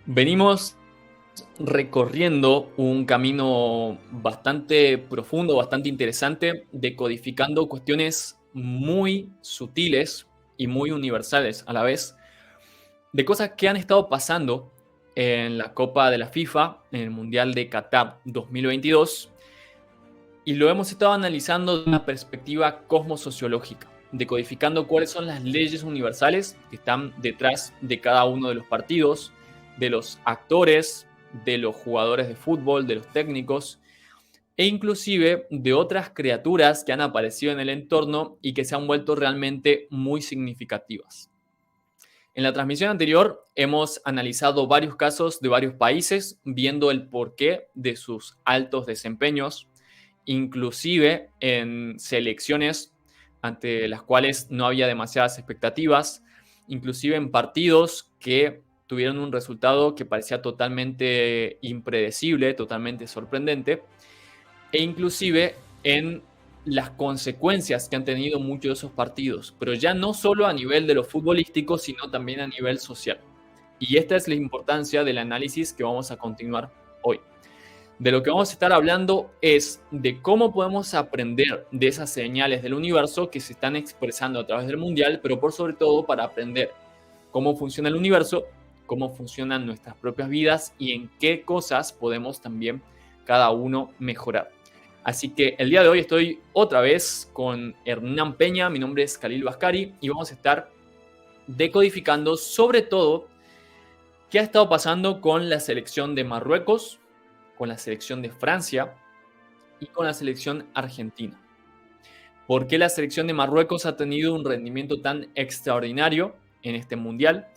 Venimos recorriendo un camino bastante profundo, bastante interesante, decodificando cuestiones muy sutiles y muy universales a la vez, de cosas que han estado pasando en la Copa de la FIFA, en el Mundial de Qatar 2022, y lo hemos estado analizando de una perspectiva cosmosociológica, decodificando cuáles son las leyes universales que están detrás de cada uno de los partidos, de los actores, de los jugadores de fútbol, de los técnicos e inclusive de otras criaturas que han aparecido en el entorno y que se han vuelto realmente muy significativas. En la transmisión anterior hemos analizado varios casos de varios países, viendo el porqué de sus altos desempeños, inclusive en selecciones ante las cuales no había demasiadas expectativas, inclusive en partidos que tuvieron un resultado que parecía totalmente impredecible, totalmente sorprendente, e inclusive en las consecuencias que han tenido muchos de esos partidos, pero ya no solo a nivel de lo futbolístico, sino también a nivel social. Y esta es la importancia del análisis que vamos a continuar hoy. De lo que vamos a estar hablando es de cómo podemos aprender de esas señales del universo que se están expresando a través del mundial, pero por sobre todo para aprender cómo funciona el universo, cómo funcionan nuestras propias vidas y en qué cosas podemos también cada uno mejorar. Así que el día de hoy estoy otra vez con Hernán Peña, mi nombre es Khalil Bascari y vamos a estar decodificando sobre todo qué ha estado pasando con la selección de Marruecos, con la selección de Francia y con la selección argentina. ¿Por qué la selección de Marruecos ha tenido un rendimiento tan extraordinario en este mundial?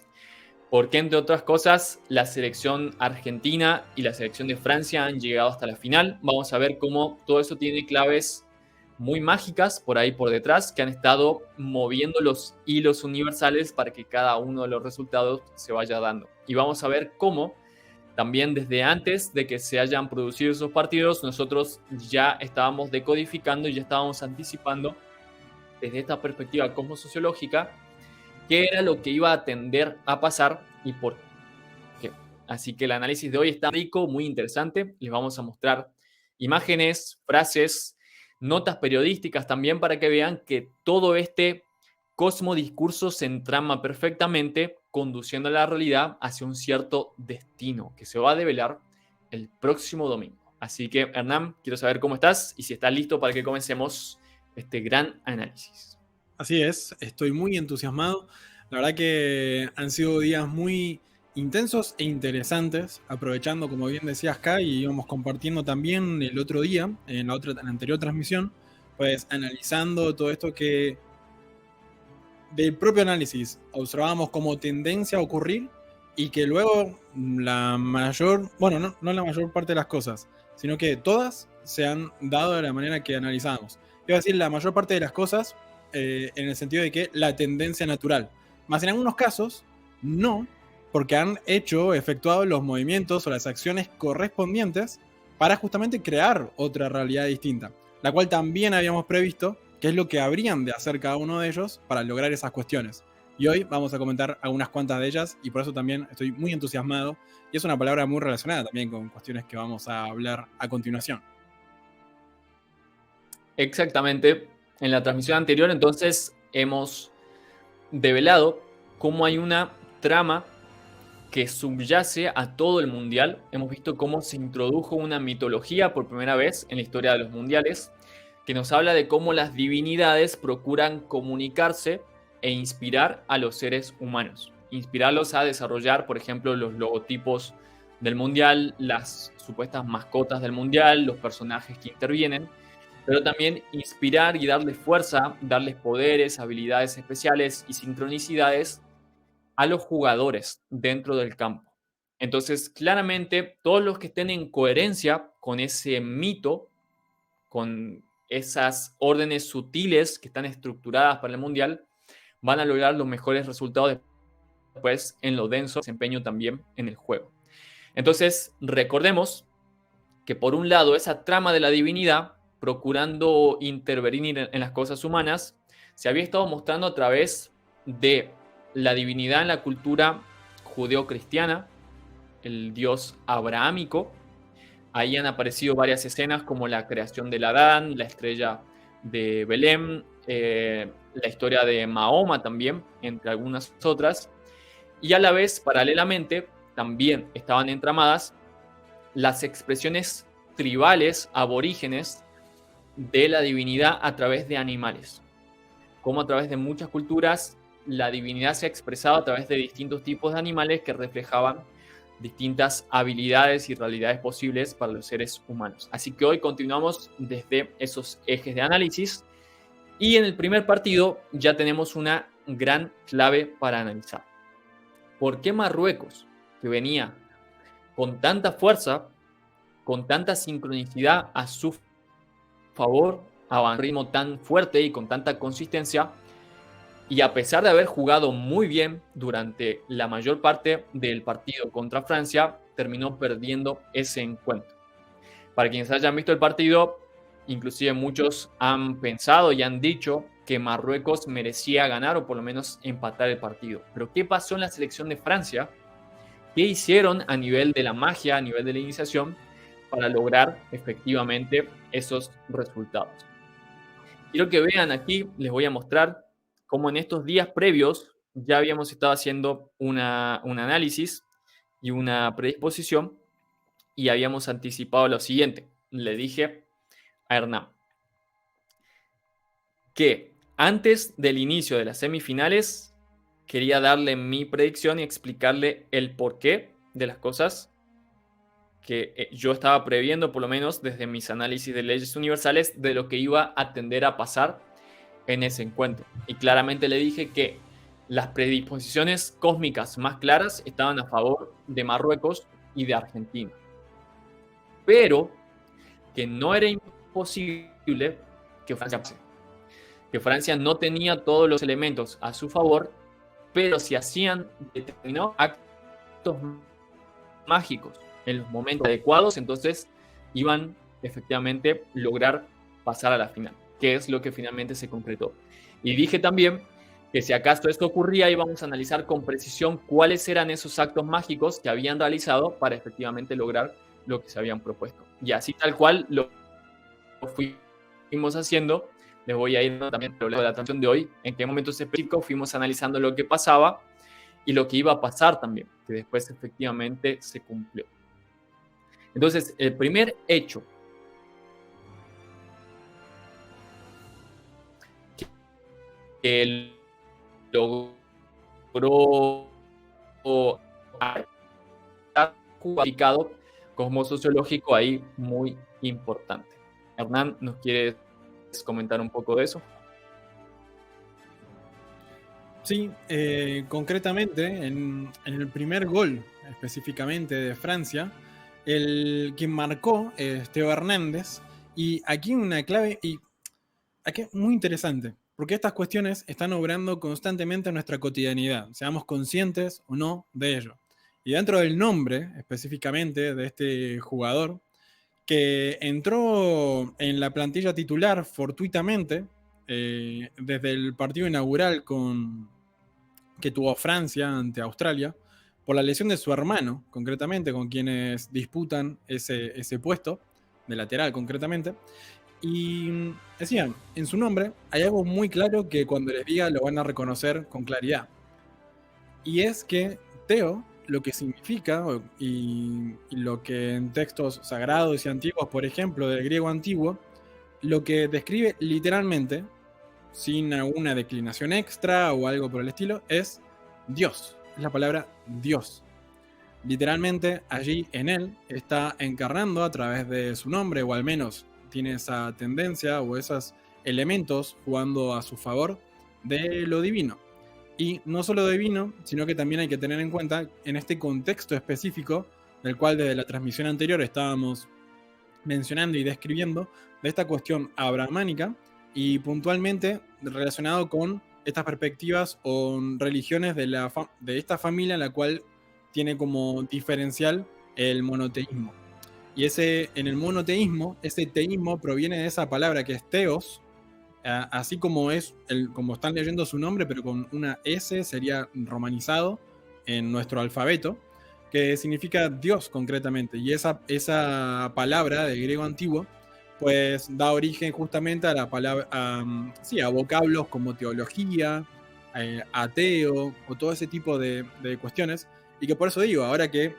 ¿Por qué, entre otras cosas, la selección argentina y la selección de Francia han llegado hasta la final? Vamos a ver cómo todo eso tiene claves muy mágicas por ahí por detrás que han estado moviendo los hilos universales para que cada uno de los resultados se vaya dando. Y vamos a ver cómo también desde antes de que se hayan producido esos partidos, nosotros ya estábamos decodificando y ya estábamos anticipando desde esta perspectiva cosmosociológica qué era lo que iba a tender a pasar y por qué. Así que el análisis de hoy está rico, muy interesante. Les vamos a mostrar imágenes, frases, notas periodísticas también para que vean que todo este cosmodiscurso se entrama perfectamente conduciendo a la realidad hacia un cierto destino que se va a develar el próximo domingo. Así que, Hernán, quiero saber cómo estás y si estás listo para que comencemos este gran análisis. Así es, estoy muy entusiasmado. La verdad que han sido días muy intensos e interesantes, aprovechando, como bien decías, acá y íbamos compartiendo también el otro día, en la anterior transmisión, pues analizando todo esto que del propio análisis observábamos como tendencia a ocurrir y que luego la mayor, bueno, no la mayor parte de las cosas, sino que todas se han dado de la manera que analizábamos. Iba a decir la mayor parte de las cosas en el sentido de que la tendencia natural. Más en algunos casos, no, porque han efectuado los movimientos o las acciones correspondientes para justamente crear otra realidad distinta, la cual también habíamos previsto qué es lo que habrían de hacer cada uno de ellos para lograr esas cuestiones. Y hoy vamos a comentar algunas cuantas de ellas y por eso también estoy muy entusiasmado y es una palabra muy relacionada también con cuestiones que vamos a hablar a continuación. Exactamente. En la transmisión anterior, entonces, hemos develado cómo hay una trama que subyace a todo el mundial. Hemos visto cómo se introdujo una mitología por primera vez en la historia de los mundiales, que nos habla de cómo las divinidades procuran comunicarse e inspirar a los seres humanos. Inspirarlos a desarrollar, por ejemplo, los logotipos del mundial, las supuestas mascotas del mundial, los personajes que intervienen, pero también inspirar y darles fuerza, darles poderes, habilidades especiales y sincronicidades a los jugadores dentro del campo. Entonces, claramente, todos los que estén en coherencia con ese mito, con esas órdenes sutiles que están estructuradas para el Mundial, van a lograr los mejores resultados después en lo denso desempeño también en el juego. Entonces, recordemos que por un lado esa trama de la divinidad, procurando intervenir en las cosas humanas, se había estado mostrando a través de la divinidad en la cultura judeocristiana, el dios abrahámico. Ahí han aparecido varias escenas como la creación del Adán, la estrella de Belén, la historia de Mahoma también, entre algunas otras. Y a la vez, paralelamente, también estaban entramadas las expresiones tribales, aborígenes, de la divinidad a través de animales. Como a través de muchas culturas, la divinidad se ha expresado a través de distintos tipos de animales que reflejaban distintas habilidades y realidades posibles para los seres humanos. Así que hoy continuamos desde esos ejes de análisis y en el primer partido ya tenemos una gran clave para analizar. ¿Por qué Marruecos, que venía con tanta fuerza, con tanta sincronicidad a su favor, a un ritmo tan fuerte y con tanta consistencia, y a pesar de haber jugado muy bien durante la mayor parte del partido contra Francia, terminó perdiendo ese encuentro? Para quienes hayan visto el partido, inclusive muchos han pensado y han dicho que Marruecos merecía ganar o por lo menos empatar el partido. Pero ¿qué pasó en la selección de Francia? ¿Qué hicieron a nivel de la magia, a nivel de la iniciación, para lograr efectivamente esos resultados? Quiero que vean aquí, les voy a mostrar cómo en estos días previos ya habíamos estado haciendo un análisis y una predisposición y habíamos anticipado lo siguiente. Le dije a Hernán que antes del inicio de las semifinales quería darle mi predicción y explicarle el porqué de las cosas que yo estaba previendo, por lo menos desde mis análisis de leyes universales, de lo que iba a tender a pasar en ese encuentro. Y claramente le dije que las predisposiciones cósmicas más claras estaban a favor de Marruecos y de Argentina. Pero que no era imposible que Francia pase. Que Francia no tenía todos los elementos a su favor, pero si hacían determinados actos mágicos en los momentos adecuados, entonces iban efectivamente a lograr pasar a la final, que es lo que finalmente se concretó. Y dije también que si acaso esto ocurría, íbamos a analizar con precisión cuáles eran esos actos mágicos que habían realizado para efectivamente lograr lo que se habían propuesto. Y así tal cual lo fuimos haciendo. Les voy a ir también a lo largo de la transmisión de hoy, en qué momentos específicos fuimos analizando lo que pasaba y lo que iba a pasar también, que después efectivamente se cumplió. Entonces, el primer hecho que logró jugado cosmosociológico ahí muy importante. Hernán, ¿nos quieres comentar un poco de eso? Sí, concretamente en el primer gol específicamente de Francia, quien marcó es Theo Hernández, y aquí una clave, y aquí es muy interesante, porque estas cuestiones están obrando constantemente en nuestra cotidianidad, seamos conscientes o no de ello. Y dentro del nombre específicamente de este jugador, que entró en la plantilla titular fortuitamente desde el partido inaugural que tuvo Francia ante Australia, por la lesión de su hermano, concretamente, con quienes disputan ese puesto, de lateral concretamente. Y decían, en su nombre hay algo muy claro que cuando les diga lo van a reconocer con claridad. Y es que Theo, lo que significa, y lo que en textos sagrados y antiguos, por ejemplo, del griego antiguo, lo que describe literalmente, sin alguna declinación extra o algo por el estilo, es Dios. Es la palabra Dios. Literalmente allí en él está encarnando a través de su nombre, o al menos tiene esa tendencia o esos elementos jugando a su favor de lo divino. Y no solo divino, sino que también hay que tener en cuenta en este contexto específico, del cual desde la transmisión anterior estábamos mencionando y describiendo, de esta cuestión abrahámica y puntualmente relacionado con estas perspectivas o religiones de esta familia, en la cual tiene como diferencial el monoteísmo. Y en el monoteísmo, ese teísmo proviene de esa palabra que es teos, así como como están leyendo su nombre, pero con una S, sería romanizado en nuestro alfabeto. que significa Dios concretamente. Y esa palabra del griego antiguo, pues da origen justamente a la palabra, sí, a vocablos como teología, ateo, o todo ese tipo de cuestiones. Y que por eso digo, ahora que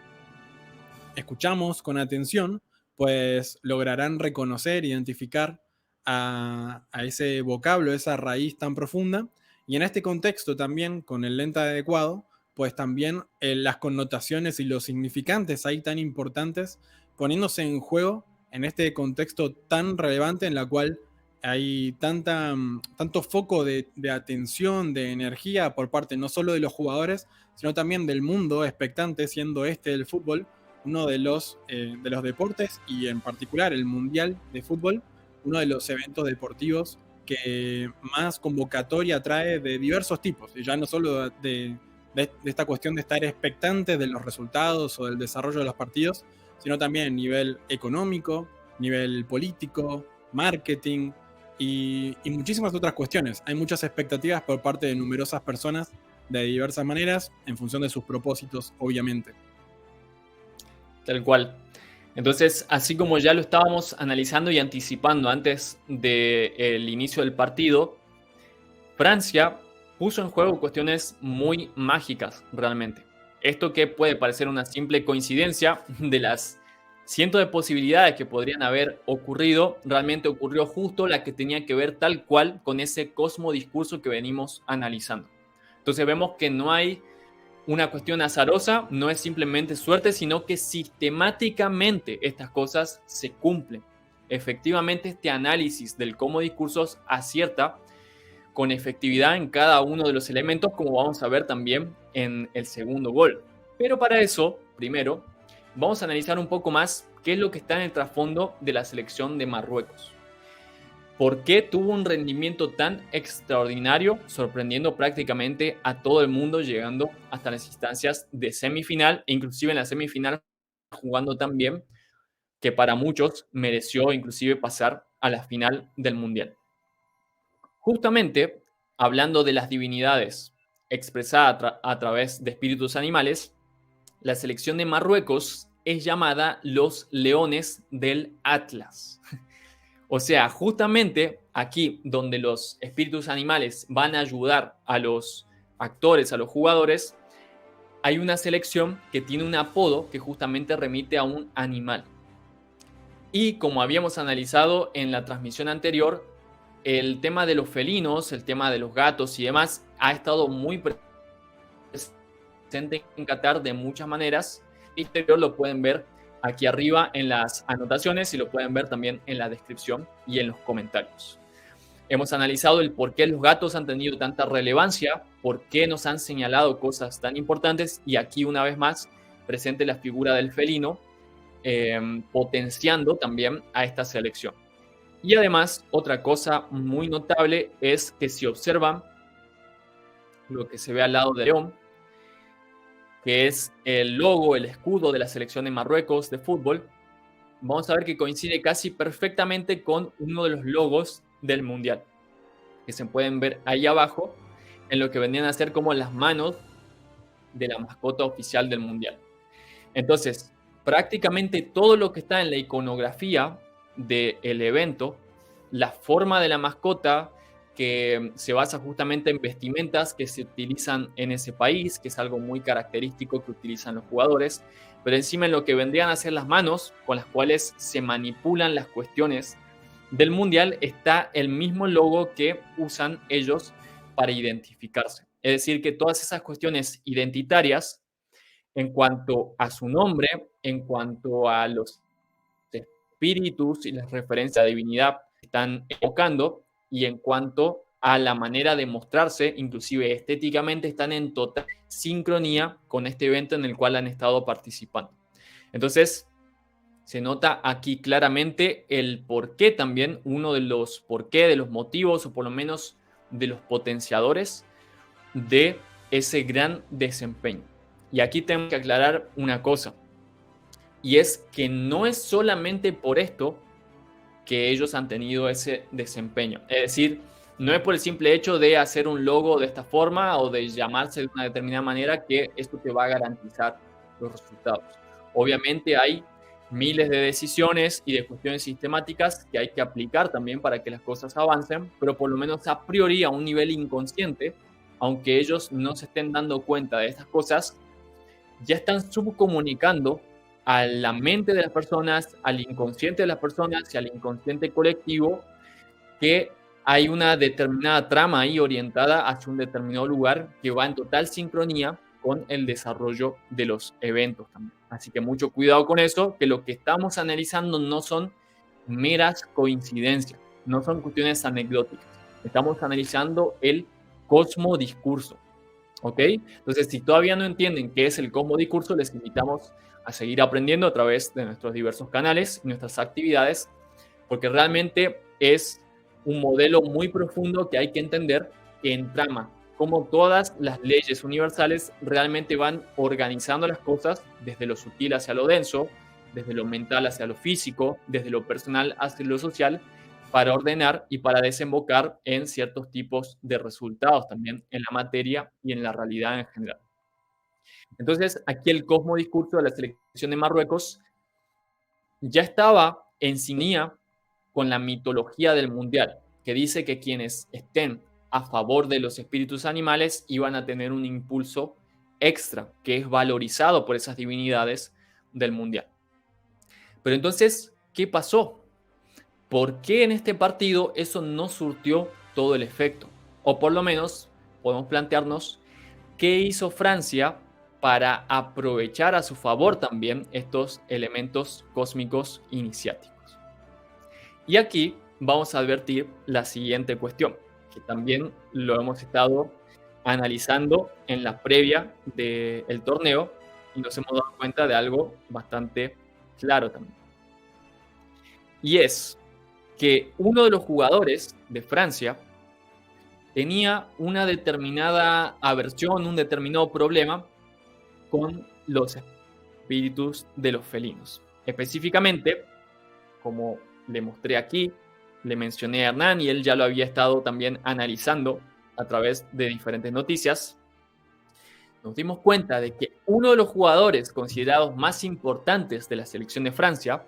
escuchamos con atención, pues lograrán reconocer, identificar a ese vocablo, esa raíz tan profunda. Y en este contexto también, con el lente adecuado, pues también las connotaciones y los significantes ahí tan importantes, poniéndose en juego en este contexto tan relevante en la cual hay tanto foco de atención, de energía por parte no solo de los jugadores, sino también del mundo expectante, siendo este el fútbol uno de los deportes y en particular el Mundial de Fútbol, uno de los eventos deportivos que más convocatoria trae de diversos tipos, y ya no solo de esta cuestión de estar expectantes de los resultados o del desarrollo de los partidos, sino también a nivel económico, nivel político, marketing y muchísimas otras cuestiones. Hay muchas expectativas por parte de numerosas personas de diversas maneras en función de sus propósitos, obviamente. Tal cual. Entonces, así como ya lo estábamos analizando y anticipando antes del inicio del partido, Francia puso en juego cuestiones muy mágicas realmente. Esto que puede parecer una simple coincidencia de las cientos de posibilidades que podrían haber ocurrido, realmente ocurrió justo la que tenía que ver tal cual con ese cosmodiscurso que venimos analizando. Entonces vemos que no hay una cuestión azarosa, no es simplemente suerte, sino que sistemáticamente estas cosas se cumplen. Efectivamente, este análisis del cómo discursos acierta con efectividad en cada uno de los elementos, como vamos a ver también en el segundo gol. Pero para eso, primero, vamos a analizar un poco más qué es lo que está en el trasfondo de la selección de Marruecos. ¿Por qué tuvo un rendimiento tan extraordinario, sorprendiendo prácticamente a todo el mundo, llegando hasta las instancias de semifinal, e inclusive en la semifinal jugando tan bien que para muchos mereció inclusive pasar a la final del Mundial? Justamente, hablando de las divinidades expresadas a través de espíritus animales, la selección de Marruecos es llamada los Leones del Atlas. O sea, justamente aquí donde los espíritus animales van a ayudar a los actores, a los jugadores, hay una selección que tiene un apodo que justamente remite a un animal. Y como habíamos analizado en la transmisión anterior, el tema de los felinos, el tema de los gatos y demás ha estado muy presente en Qatar de muchas maneras. Interior lo pueden ver aquí arriba en las anotaciones y lo pueden ver también en la descripción y en los comentarios. Hemos analizado el por qué los gatos han tenido tanta relevancia, por qué nos han señalado cosas tan importantes y aquí una vez más presente la figura del felino, potenciando también a esta selección. Y además, otra cosa muy notable es que si observan lo que se ve al lado de León, que es el logo, el escudo de la selección de Marruecos de fútbol, vamos a ver que coincide casi perfectamente con uno de los logos del Mundial, que se pueden ver ahí abajo, en lo que vendrían a ser como las manos de la mascota oficial del Mundial. Entonces, prácticamente todo lo que está en la iconografía del evento, la forma de la mascota, que se basa justamente en vestimentas que se utilizan en ese país, que es algo muy característico que utilizan los jugadores, pero encima en lo que vendrían a ser las manos con las cuales se manipulan las cuestiones del Mundial está el mismo logo que usan ellos para identificarse. Es decir, que todas esas cuestiones identitarias en cuanto a su nombre, en cuanto a los espíritus y las referencias a la divinidad que están evocando, y en cuanto a la manera de mostrarse, inclusive estéticamente, están en total sincronía con este evento en el cual han estado participando. Entonces, se nota aquí claramente el porqué también, uno de los porqué, de los motivos, o por lo menos de los potenciadores de ese gran desempeño. Y aquí tengo que aclarar una cosa, y es que no es solamente por esto que ellos han tenido ese desempeño. Es decir, no es por el simple hecho de hacer un logo de esta forma o de llamarse de una determinada manera que esto te va a garantizar los resultados. Obviamente hay miles de decisiones y de cuestiones sistemáticas que hay que aplicar también para que las cosas avancen, pero por lo menos a priori, a un nivel inconsciente, aunque ellos no se estén dando cuenta de estas cosas, ya están subcomunicando a la mente de las personas, al inconsciente de las personas y al inconsciente colectivo que hay una determinada trama ahí orientada hacia un determinado lugar que va en total sincronía con el desarrollo de los eventos también. Así que mucho cuidado con eso, que lo que estamos analizando no son meras coincidencias, no son cuestiones anecdóticas. Estamos analizando el cosmodiscurso. ¿Ok? Entonces, si todavía no entienden qué es el cosmodiscurso, les invitamos a seguir aprendiendo a través de nuestros diversos canales y nuestras actividades, porque realmente es un modelo muy profundo que hay que entender, que entrama cómo todas las leyes universales realmente van organizando las cosas desde lo sutil hacia lo denso, desde lo mental hacia lo físico, desde lo personal hacia lo social, para ordenar y para desembocar en ciertos tipos de resultados también en la materia y en la realidad en general. Entonces, aquí el cosmodiscurso de la selección de Marruecos ya estaba en sintonía con la mitología del mundial, que dice que quienes estén a favor de los espíritus animales iban a tener un impulso extra, que es valorizado por esas divinidades del mundial. Pero entonces, ¿qué pasó? ¿Por qué en este partido eso no surtió todo el efecto? O por lo menos podemos plantearnos qué hizo Francia para aprovechar a su favor también estos elementos cósmicos iniciáticos. Y aquí vamos a advertir la siguiente cuestión, que también lo hemos estado analizando en la previa del torneo y nos hemos dado cuenta de algo bastante claro también. Y es que uno de los jugadores de Francia tenía una determinada aversión, un determinado problema con los espíritus de los felinos. Específicamente, como le mostré aquí, le mencioné a Hernán y él ya lo había estado también analizando a través de diferentes noticias, nos dimos cuenta de que uno de los jugadores considerados más importantes de la selección de Francia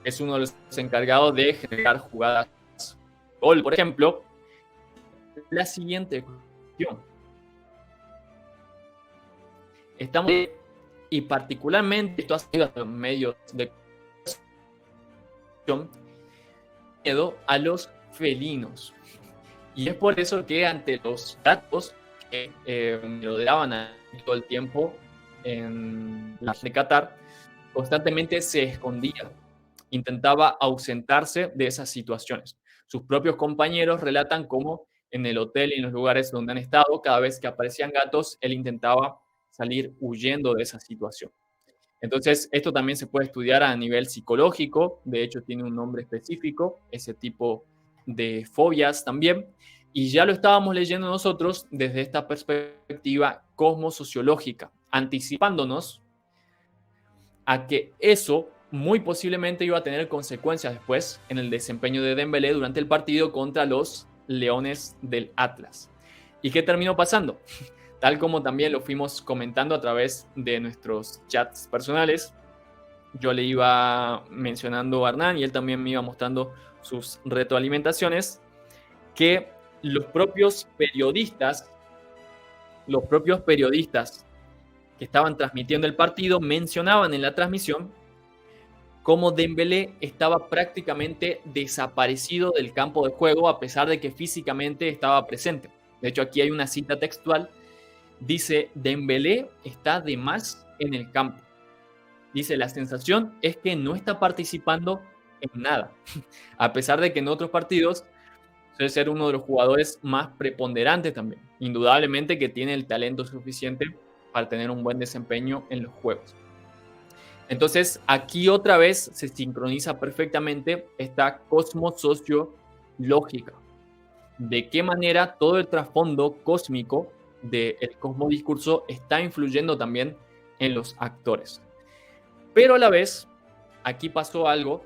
es uno de los encargados de generar jugadas gol, por ejemplo, la siguiente cuestión. Estamos, y particularmente esto ha sido a los medios de miedo a los felinos. Y es por eso que ante los datos que rodeaban todo el tiempo en la de Qatar, constantemente se escondía, intentaba ausentarse de esas situaciones. Sus propios compañeros relatan cómo en el hotel y en los lugares donde han estado, cada vez que aparecían gatos, él intentaba salir huyendo de esa situación. Entonces, esto también se puede estudiar a nivel psicológico, de hecho tiene un nombre específico, ese tipo de fobias también, y ya lo estábamos leyendo nosotros desde esta perspectiva cosmosociológica, anticipándonos a que eso muy posiblemente iba a tener consecuencias después en el desempeño de Dembélé durante el partido contra los Leones del Atlas. ¿Y qué terminó pasando? Tal como también lo fuimos comentando a través de nuestros chats personales, yo le iba mencionando a Hernán y él también me iba mostrando sus retroalimentaciones, que los propios periodistas que estaban transmitiendo el partido mencionaban en la transmisión cómo Dembélé estaba prácticamente desaparecido del campo de juego a pesar de que físicamente estaba presente. De hecho, aquí hay una cita textual. Dice, Dembélé está de más en el campo. Dice, la sensación es que no está participando en nada, a pesar de que en otros partidos suele ser uno de los jugadores más preponderantes también. Indudablemente que tiene el talento suficiente para tener un buen desempeño en los juegos. Entonces, aquí otra vez se sincroniza perfectamente esta cosmosociológica. De qué manera todo el trasfondo cósmico del cosmodiscurso está influyendo también en los actores. Pero a la vez, aquí pasó algo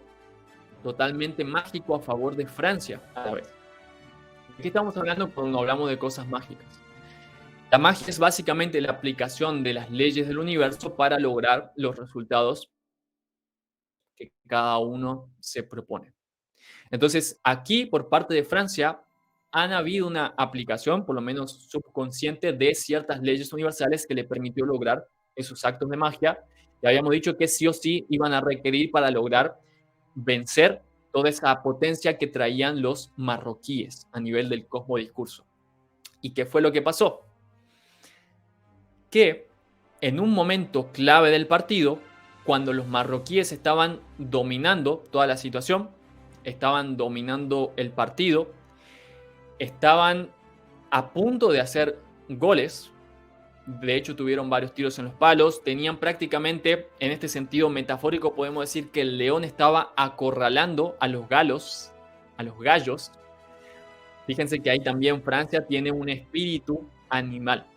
totalmente mágico a favor de Francia. A la vez. ¿De qué estamos hablando cuando hablamos de cosas mágicas? La magia es básicamente la aplicación de las leyes del universo para lograr los resultados que cada uno se propone. Entonces, aquí por parte de Francia han habido una aplicación, por lo menos subconsciente, de ciertas leyes universales que le permitió lograr esos actos de magia. Y habíamos dicho que sí o sí iban a requerir para lograr vencer toda esa potencia que traían los marroquíes a nivel del cosmodiscurso. ¿Y qué fue lo que pasó? Que en un momento clave del partido, cuando los marroquíes estaban dominando toda la situación, estaban dominando el partido, estaban a punto de hacer goles, de hecho tuvieron varios tiros en los palos, tenían prácticamente, en este sentido metafórico podemos decir que el león estaba acorralando a los gallos. Fíjense que ahí también Francia tiene un espíritu animal,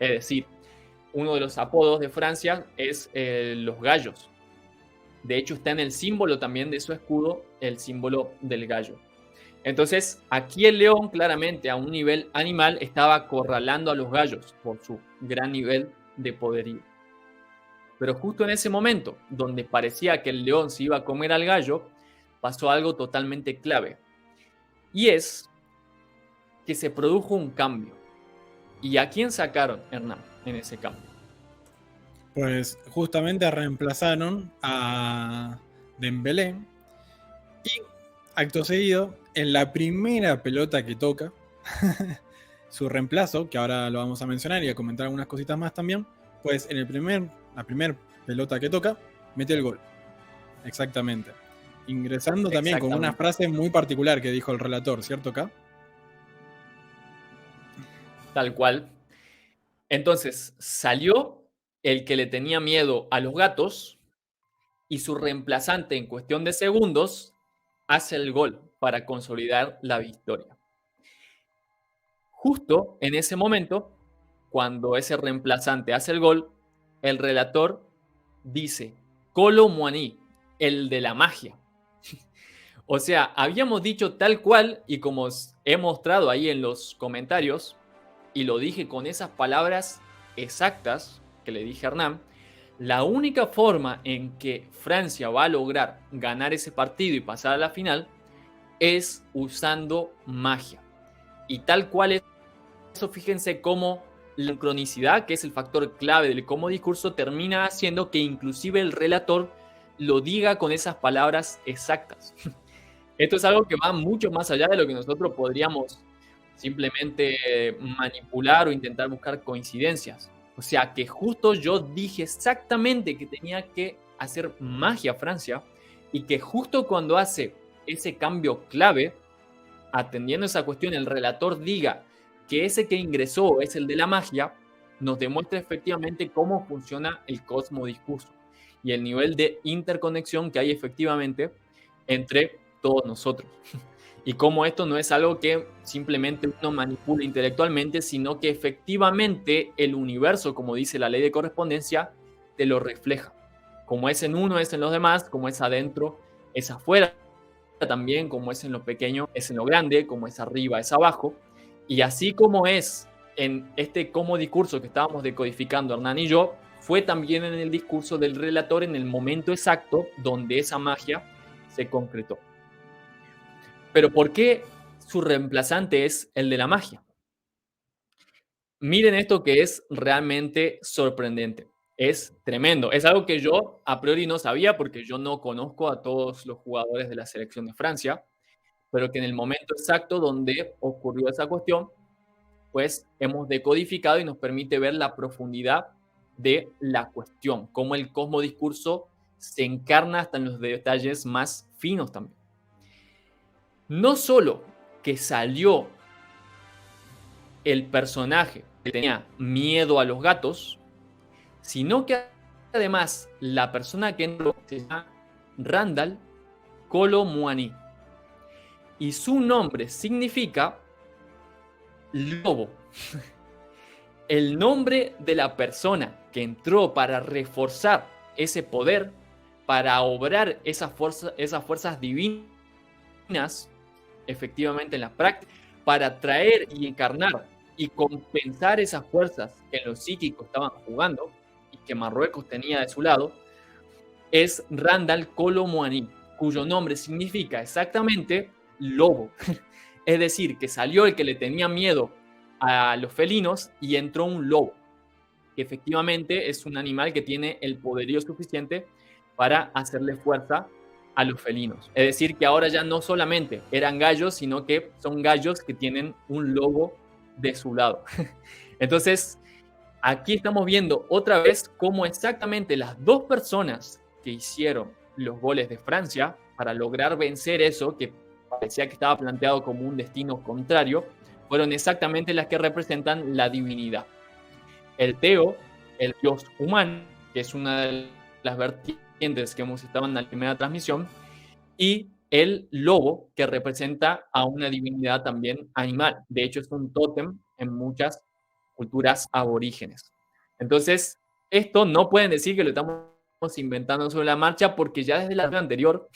es decir, uno de los apodos de Francia es los gallos. De hecho, está en el símbolo también de su escudo, el símbolo del gallo. Entonces, aquí el león claramente a un nivel animal estaba acorralando a los gallos por su gran nivel de poderío. Pero justo en ese momento, donde parecía que el león se iba a comer al gallo, pasó algo totalmente clave. Y es que se produjo un cambio. ¿Y a quién sacaron, Hernán, en ese cambio? Pues justamente reemplazaron a Dembélé y acto seguido, en la primera pelota que toca, su reemplazo, que ahora lo vamos a mencionar y a comentar algunas cositas más también, pues en la primera pelota que toca, mete el gol. Exactamente. Ingresando también con una frase muy particular que dijo el relator, ¿cierto, K? Tal cual. Entonces, salió el que le tenía miedo a los gatos y su reemplazante en cuestión de segundos hace el gol para consolidar la victoria. Justo en ese momento, cuando ese reemplazante hace el gol, el relator dice, Kolo Muani, el de la magia. O sea, habíamos dicho tal cual y como he mostrado ahí en los comentarios, y lo dije con esas palabras exactas que le dije a Hernán, la única forma en que Francia va a lograr ganar ese partido y pasar a la final es usando magia. Y tal cual es eso, fíjense cómo la sincronicidad, que es el factor clave del cómo discurso, termina haciendo que inclusive el relator lo diga con esas palabras exactas. Esto es algo que va mucho más allá de lo que nosotros podríamos simplemente manipular o intentar buscar coincidencias. O sea, que justo yo dije exactamente que tenía que hacer magia Francia y que justo cuando hace ese cambio clave, atendiendo esa cuestión, el relator diga que ese que ingresó es el de la magia, nos demuestra efectivamente cómo funciona el cosmodiscurso y el nivel de interconexión que hay efectivamente entre todos nosotros. Y cómo esto no es algo que simplemente uno manipula intelectualmente, sino que efectivamente el universo, como dice la ley de correspondencia, te lo refleja. Como es en uno, es en los demás, como es adentro, es afuera también, como es en lo pequeño, es en lo grande, como es arriba, es abajo. Y así como es en este como discurso que estábamos decodificando Hernán y yo, fue también en el discurso del relator en el momento exacto donde esa magia se concretó. Pero ¿por qué su reemplazante es el de la magia? Miren esto que es realmente sorprendente. Es tremendo. Es algo que yo a priori no sabía porque yo no conozco a todos los jugadores de la selección de Francia, pero que en el momento exacto donde ocurrió esa cuestión, pues hemos decodificado y nos permite ver la profundidad de la cuestión, cómo el cosmodiscurso se encarna hasta en los detalles más finos también. No solo que salió el personaje que tenía miedo a los gatos, sino que además la persona que entró se llama Randall Kolo Muani. Y su nombre significa lobo. El nombre de la persona que entró para reforzar ese poder, para obrar esas fuerzas divinas, efectivamente en la práctica, para traer y encarnar y compensar esas fuerzas que en lo psíquico estaban jugando y que Marruecos tenía de su lado, es Randal Kolo Muani, cuyo nombre significa exactamente lobo. Es decir, que salió el que le tenía miedo a los felinos y entró un lobo, que efectivamente es un animal que tiene el poderío suficiente para hacerle fuerza a los felinos. Es decir, que ahora ya no solamente eran gallos, sino que son gallos que tienen un lobo de su lado. Entonces, aquí estamos viendo otra vez cómo exactamente las dos personas que hicieron los goles de Francia para lograr vencer eso que parecía que estaba planteado como un destino contrario, fueron exactamente las que representan la divinidad. El Teo, el dios humano, que es una de las vertientes que hemos estado en la primera transmisión, y el lobo, que representa a una divinidad también animal. De hecho, es un tótem en muchas culturas aborígenes. Entonces, esto no pueden decir que lo estamos inventando sobre la marcha, porque ya desde la anterior,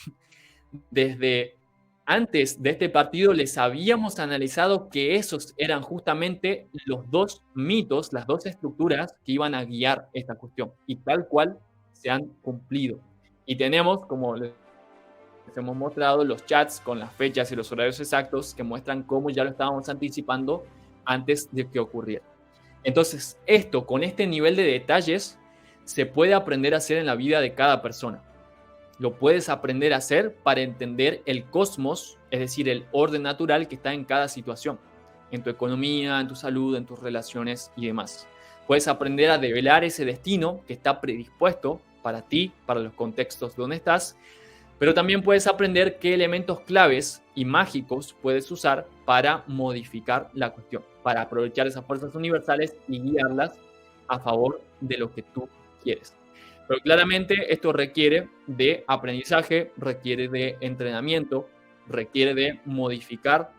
desde antes de este partido, les habíamos analizado que esos eran justamente los dos mitos, las dos estructuras que iban a guiar esta cuestión, y tal cual se han cumplido. Y tenemos, como les hemos mostrado, los chats con las fechas y los horarios exactos que muestran cómo ya lo estábamos anticipando antes de que ocurriera. Entonces, esto, con este nivel de detalles, se puede aprender a hacer en la vida de cada persona. Lo puedes aprender a hacer para entender el cosmos, es decir, el orden natural que está en cada situación, en tu economía, en tu salud, en tus relaciones y demás. Puedes aprender a develar ese destino que está predispuesto para ti, para los contextos donde estás, pero también puedes aprender qué elementos claves y mágicos puedes usar para modificar la cuestión, para aprovechar esas fuerzas universales y guiarlas a favor de lo que tú quieres. Pero claramente esto requiere de aprendizaje, requiere de entrenamiento, requiere de modificar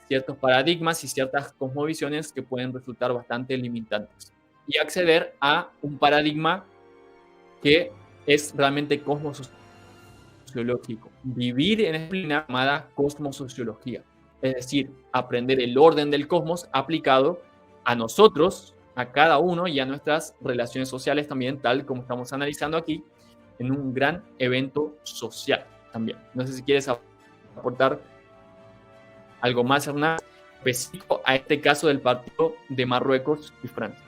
ciertos paradigmas y ciertas cosmovisiones que pueden resultar bastante limitantes y acceder a un paradigma que es realmente cosmosociológico. Vivir en esta disciplina llamada cosmosociología, es decir, aprender el orden del cosmos aplicado a nosotros, a cada uno y a nuestras relaciones sociales también, tal como estamos analizando aquí, en un gran evento social también. No sé si quieres aportar algo más, Hernán, específico a este caso del partido de Marruecos y Francia.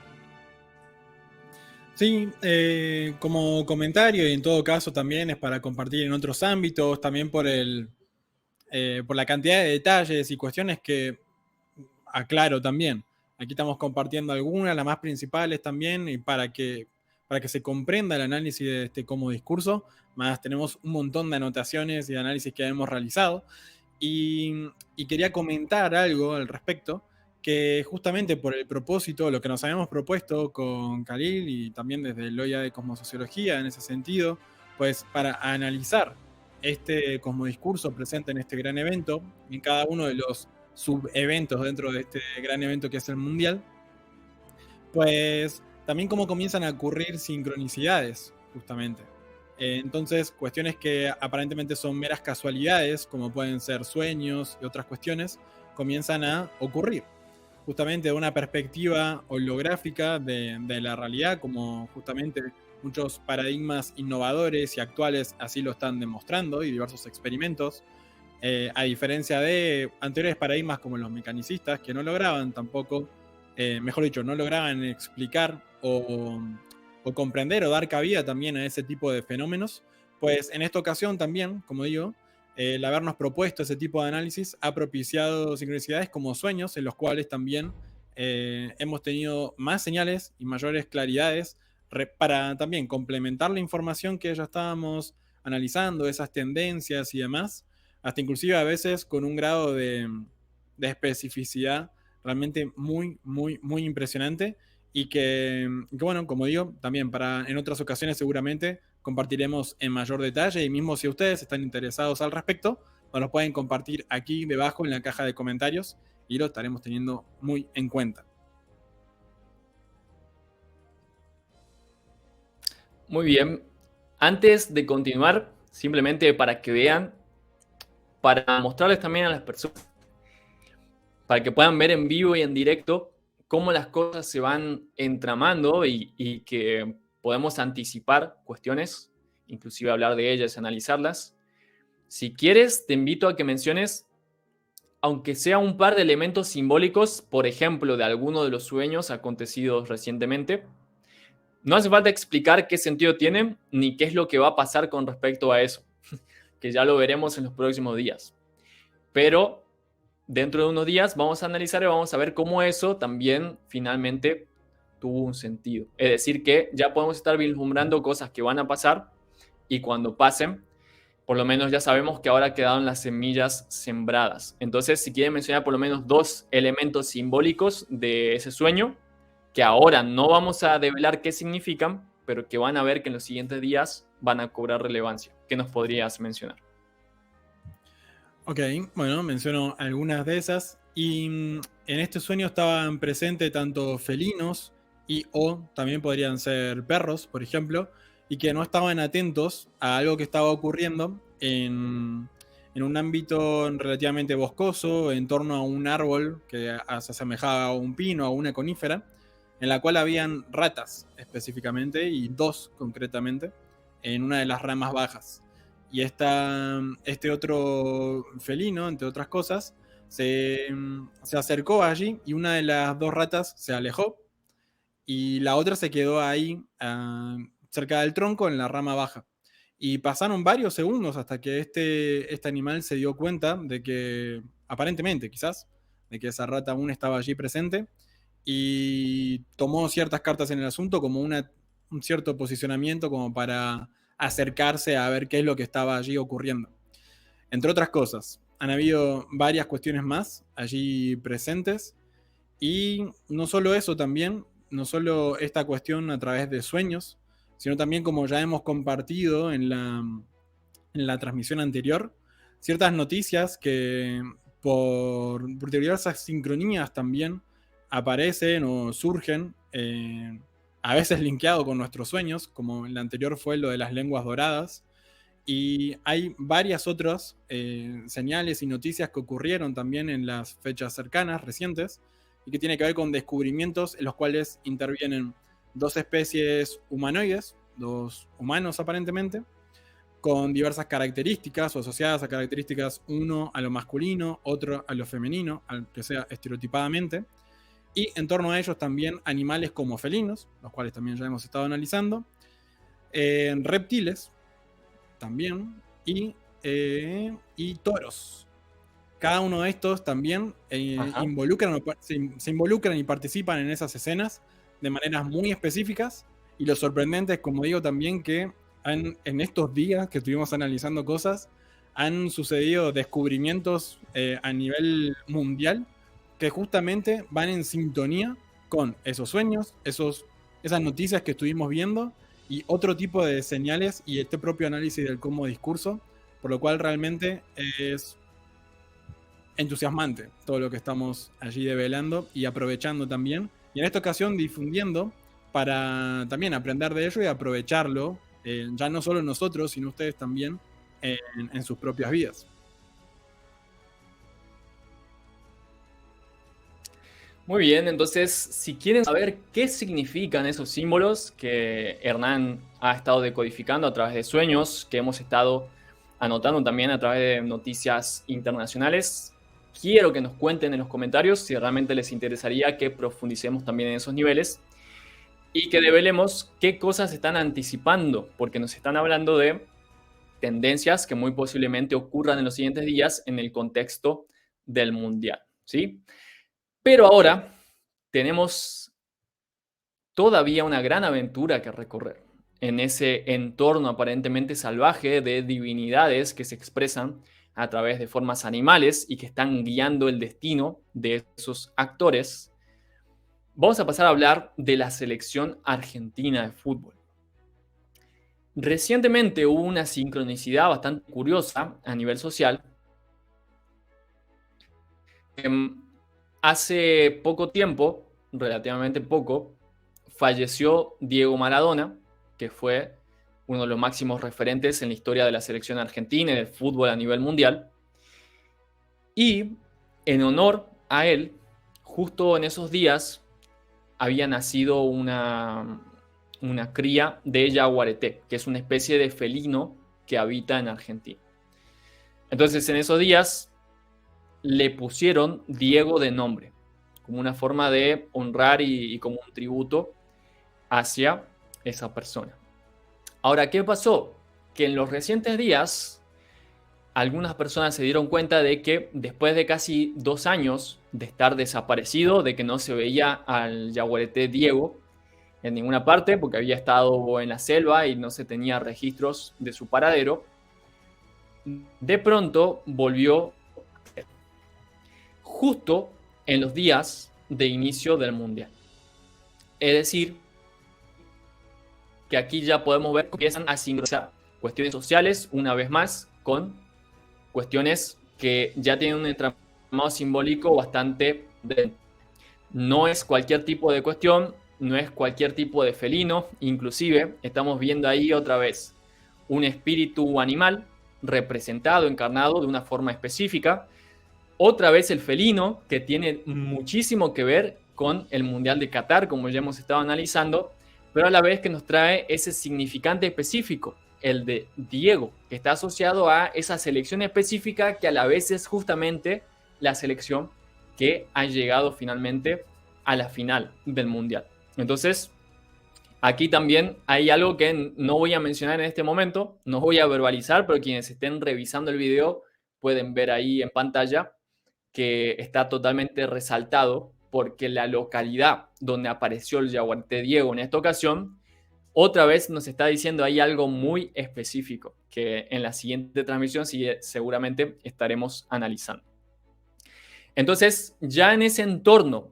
Sí, como comentario y en todo caso también es para compartir en otros ámbitos, también por la cantidad de detalles y cuestiones que aclaro también. Aquí estamos compartiendo algunas, las más principales también, y para que se comprenda el análisis de este como discurso, más tenemos un montón de anotaciones y de análisis que hemos realizado. Y quería comentar algo al respecto, que justamente por el propósito, lo que nos habíamos propuesto con Khalil y también desde el Loya de Cosmosociología en ese sentido, pues para analizar este cosmodiscurso presente en este gran evento, en cada uno de los subeventos dentro de este gran evento que es el Mundial, pues también cómo comienzan a ocurrir sincronicidades, justamente. Entonces, cuestiones que aparentemente son meras casualidades, como pueden ser sueños y otras cuestiones, comienzan a ocurrir. Justamente de una perspectiva holográfica de la realidad, como justamente muchos paradigmas innovadores y actuales así lo están demostrando y diversos experimentos. A diferencia de anteriores paradigmas como los mecanicistas, que no lograban tampoco, mejor dicho, no lograban explicar o comprender o dar cabida también a ese tipo de fenómenos, pues en esta ocasión también, como digo, el habernos propuesto ese tipo de análisis ha propiciado sincronicidades como sueños, en los cuales también hemos tenido más señales y mayores claridades para también complementar la información que ya estábamos analizando, esas tendencias y demás, hasta inclusive a veces con un grado de especificidad realmente muy, muy, muy impresionante y que, bueno, como digo, también en otras ocasiones seguramente compartiremos en mayor detalle y mismo si ustedes están interesados al respecto, nos lo pueden compartir aquí debajo en la caja de comentarios y lo estaremos teniendo muy en cuenta. Muy bien. Antes de continuar, simplemente para que vean, para mostrarles también a las personas, para que puedan ver en vivo y en directo cómo las cosas se van entramando y que podemos anticipar cuestiones, inclusive hablar de ellas, analizarlas. Si quieres, te invito a que menciones, aunque sea un par de elementos simbólicos, por ejemplo, de alguno de los sueños acontecidos recientemente. No hace falta explicar qué sentido tienen ni qué es lo que va a pasar con respecto a eso, que ya lo veremos en los próximos días. Pero dentro de unos días vamos a analizar y vamos a ver cómo eso también finalmente tuvo un sentido. Es decir, que ya podemos estar vislumbrando cosas que van a pasar y cuando pasen, por lo menos ya sabemos que ahora quedaron las semillas sembradas. Entonces, si quieren mencionar por lo menos 2 elementos simbólicos de ese sueño, que ahora no vamos a develar qué significan, pero que van a ver que en los siguientes días van a cobrar relevancia. ¿Qué nos podrías mencionar? Ok, bueno, menciono algunas de esas. Y en este sueño estaban presentes tanto felinos y o también podrían ser perros, por ejemplo, y que no estaban atentos a algo que estaba ocurriendo en un ámbito relativamente boscoso, en torno a un árbol que se asemejaba a un pino, a una conífera, en la cual habían ratas específicamente, y 2 concretamente, en una de las ramas bajas. Y este otro felino, entre otras cosas, se acercó allí y una de las 2 ratas se alejó y la otra se quedó ahí cerca del tronco en la rama baja. Y pasaron varios segundos hasta que este animal se dio cuenta de que, aparentemente quizás, de que esa rata aún estaba allí presente y tomó ciertas cartas en el asunto como un cierto posicionamiento como para acercarse a ver qué es lo que estaba allí ocurriendo. Entre otras cosas, han habido varias cuestiones más allí presentes y no solo eso también, no solo esta cuestión a través de sueños, sino también como ya hemos compartido en la transmisión anterior, ciertas noticias que por diversas sincronías también aparecen o surgen, a veces linkeado con nuestros sueños, como en la anterior fue lo de las lenguas doradas. Y hay varias otras señales y noticias que ocurrieron también en las fechas cercanas, recientes, y que tiene que ver con descubrimientos en los cuales intervienen 2 especies humanoides, 2 humanos aparentemente, con diversas características o asociadas a características, uno a lo masculino, otro a lo femenino, al que sea estereotipadamente, y en torno a ellos también animales como felinos, los cuales también ya hemos estado analizando, reptiles también, y toros. Cada uno de estos también se involucran y participan en esas escenas de maneras muy específicas. Y lo sorprendente es, como digo, también que en estos días que estuvimos analizando cosas, han sucedido descubrimientos a nivel mundial que justamente van en sintonía con esos sueños, esas noticias que estuvimos viendo y otro tipo de señales y este propio análisis del como discurso, por lo cual realmente es entusiasmante todo lo que estamos allí develando y aprovechando también, y en esta ocasión difundiendo para también aprender de ello y aprovecharlo, ya no solo nosotros, sino ustedes también en sus propias vidas. Muy bien, entonces, si quieren saber qué significan esos símbolos que Hernán ha estado decodificando a través de sueños, que hemos estado anotando también a través de noticias internacionales, quiero que nos cuenten en los comentarios si realmente les interesaría que profundicemos también en esos niveles y que develemos qué cosas están anticipando, porque nos están hablando de tendencias que muy posiblemente ocurran en los siguientes días en el contexto del Mundial, ¿sí? Pero ahora tenemos todavía una gran aventura que recorrer en ese entorno aparentemente salvaje de divinidades que se expresan a través de formas animales y que están guiando el destino de esos actores. Vamos a pasar a hablar de la selección argentina de fútbol. Recientemente hubo una sincronicidad bastante curiosa a nivel social. Hace poco tiempo, relativamente poco, falleció Diego Maradona, que fue uno de los máximos referentes en la historia de la selección argentina y del fútbol a nivel mundial. Y en honor a él, justo en esos días, había nacido una cría de yaguareté, que es una especie de felino que habita en Argentina. Entonces, en esos días le pusieron Diego de nombre, como una forma de honrar y como un tributo hacia esa persona. Ahora, ¿qué pasó? Que en los recientes días, algunas personas se dieron cuenta de que después de casi 2 años de estar desaparecido, de que no se veía al yaguareté Diego en ninguna parte, porque había estado en la selva y no se tenía registros de su paradero, de pronto volvió justo en los días de inicio del Mundial. Es decir, que aquí ya podemos ver que empiezan a sincronizar cuestiones sociales una vez más con cuestiones que ya tienen un entramado simbólico bastante denso. No es cualquier tipo de cuestión, no es cualquier tipo de felino, inclusive estamos viendo ahí otra vez un espíritu animal representado, encarnado de una forma específica. Otra vez el felino, que tiene muchísimo que ver con el Mundial de Qatar, como ya hemos estado analizando, pero a la vez que nos trae ese significante específico, el de Diego, que está asociado a esa selección específica que a la vez es justamente la selección que ha llegado finalmente a la final del Mundial. Entonces, aquí también hay algo que no voy a mencionar en este momento, no voy a verbalizar, pero quienes estén revisando el video pueden ver ahí en pantalla que está totalmente resaltado porque la localidad donde apareció el yaguareté Diego en esta ocasión, otra vez nos está diciendo ahí algo muy específico que en la siguiente transmisión seguramente estaremos analizando. Entonces, ya en ese entorno,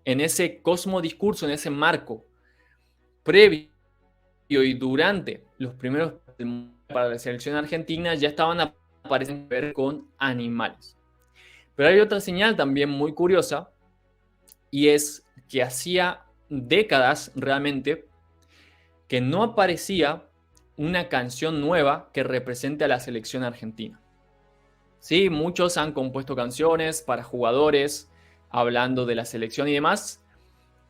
en ese cosmodiscurso, en ese marco previo y durante los primeros para la selección argentina, ya estaban apareciendo ver con animales. Pero hay otra señal también muy curiosa, y es que hacía décadas realmente que no aparecía una canción nueva que represente a la selección argentina. Sí, muchos han compuesto canciones para jugadores, hablando de la selección y demás,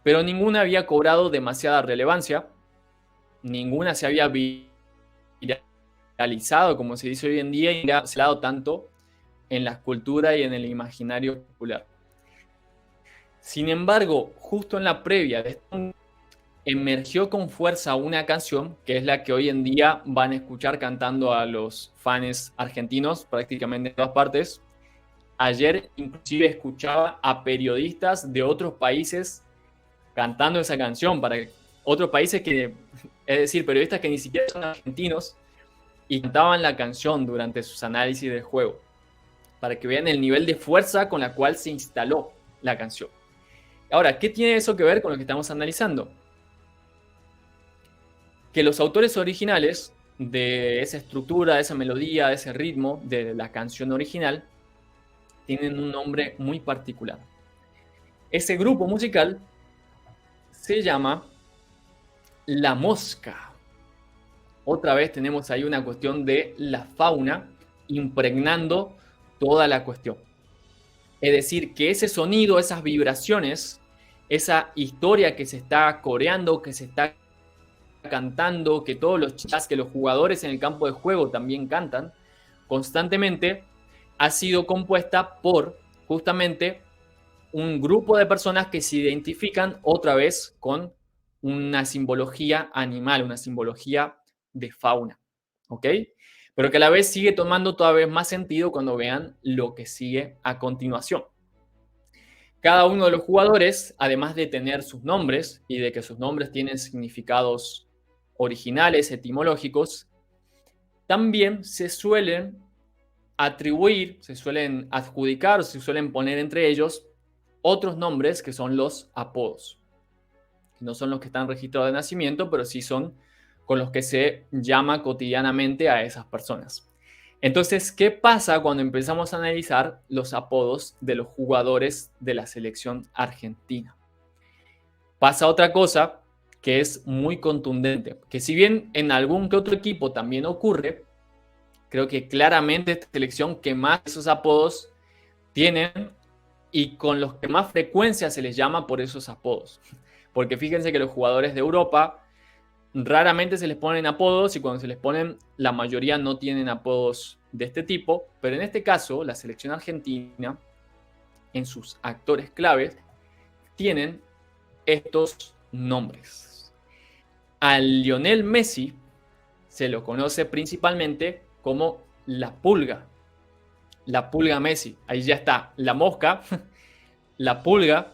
pero ninguna había cobrado demasiada relevancia, ninguna se había viralizado como se dice hoy en día y se ha dado tanto en la cultura y en el imaginario popular. Sin embargo, justo en la previa de esto, emergió con fuerza una canción que es la que hoy en día van a escuchar cantando a los fans argentinos prácticamente en todas partes. Ayer inclusive escuchaba a periodistas de otros países cantando esa canción, para otros países que, es decir, periodistas que ni siquiera son argentinos y cantaban la canción durante sus análisis del juego, para que vean el nivel de fuerza con la cual se instaló la canción. Ahora, ¿qué tiene eso que ver con lo que estamos analizando? Que los autores originales de esa estructura, de esa melodía, de ese ritmo de la canción original, tienen un nombre muy particular. Ese grupo musical se llama La Mosca. Otra vez tenemos ahí una cuestión de la fauna impregnando toda la cuestión. Es decir, que ese sonido, esas vibraciones, esa historia que se está coreando, que se está cantando, que todos los chats, que los jugadores en el campo de juego también cantan constantemente, ha sido compuesta por justamente un grupo de personas que se identifican otra vez con una simbología animal, una simbología de fauna, ¿ok? Pero que a la vez sigue tomando todavía más sentido cuando vean lo que sigue a continuación. Cada uno de los jugadores, además de tener sus nombres y de que sus nombres tienen significados originales, etimológicos, también se suelen atribuir, se suelen adjudicar, se suelen poner entre ellos otros nombres que son los apodos. No son los que están registrados de nacimiento, pero sí son con los que se llama cotidianamente a esas personas. Entonces, ¿qué pasa cuando empezamos a analizar los apodos de los jugadores de la selección argentina? Pasa otra cosa que es muy contundente, que si bien en algún que otro equipo también ocurre, creo que claramente esta selección que más esos apodos tienen y con los que más frecuencia se les llama por esos apodos. Porque fíjense que los jugadores de Europa raramente se les ponen apodos y cuando se les ponen, la mayoría no tienen apodos de este tipo. Pero en este caso, la selección argentina, en sus actores claves, tienen estos nombres. A Lionel Messi se lo conoce principalmente como la Pulga. La Pulga Messi. Ahí ya está la mosca, la Pulga.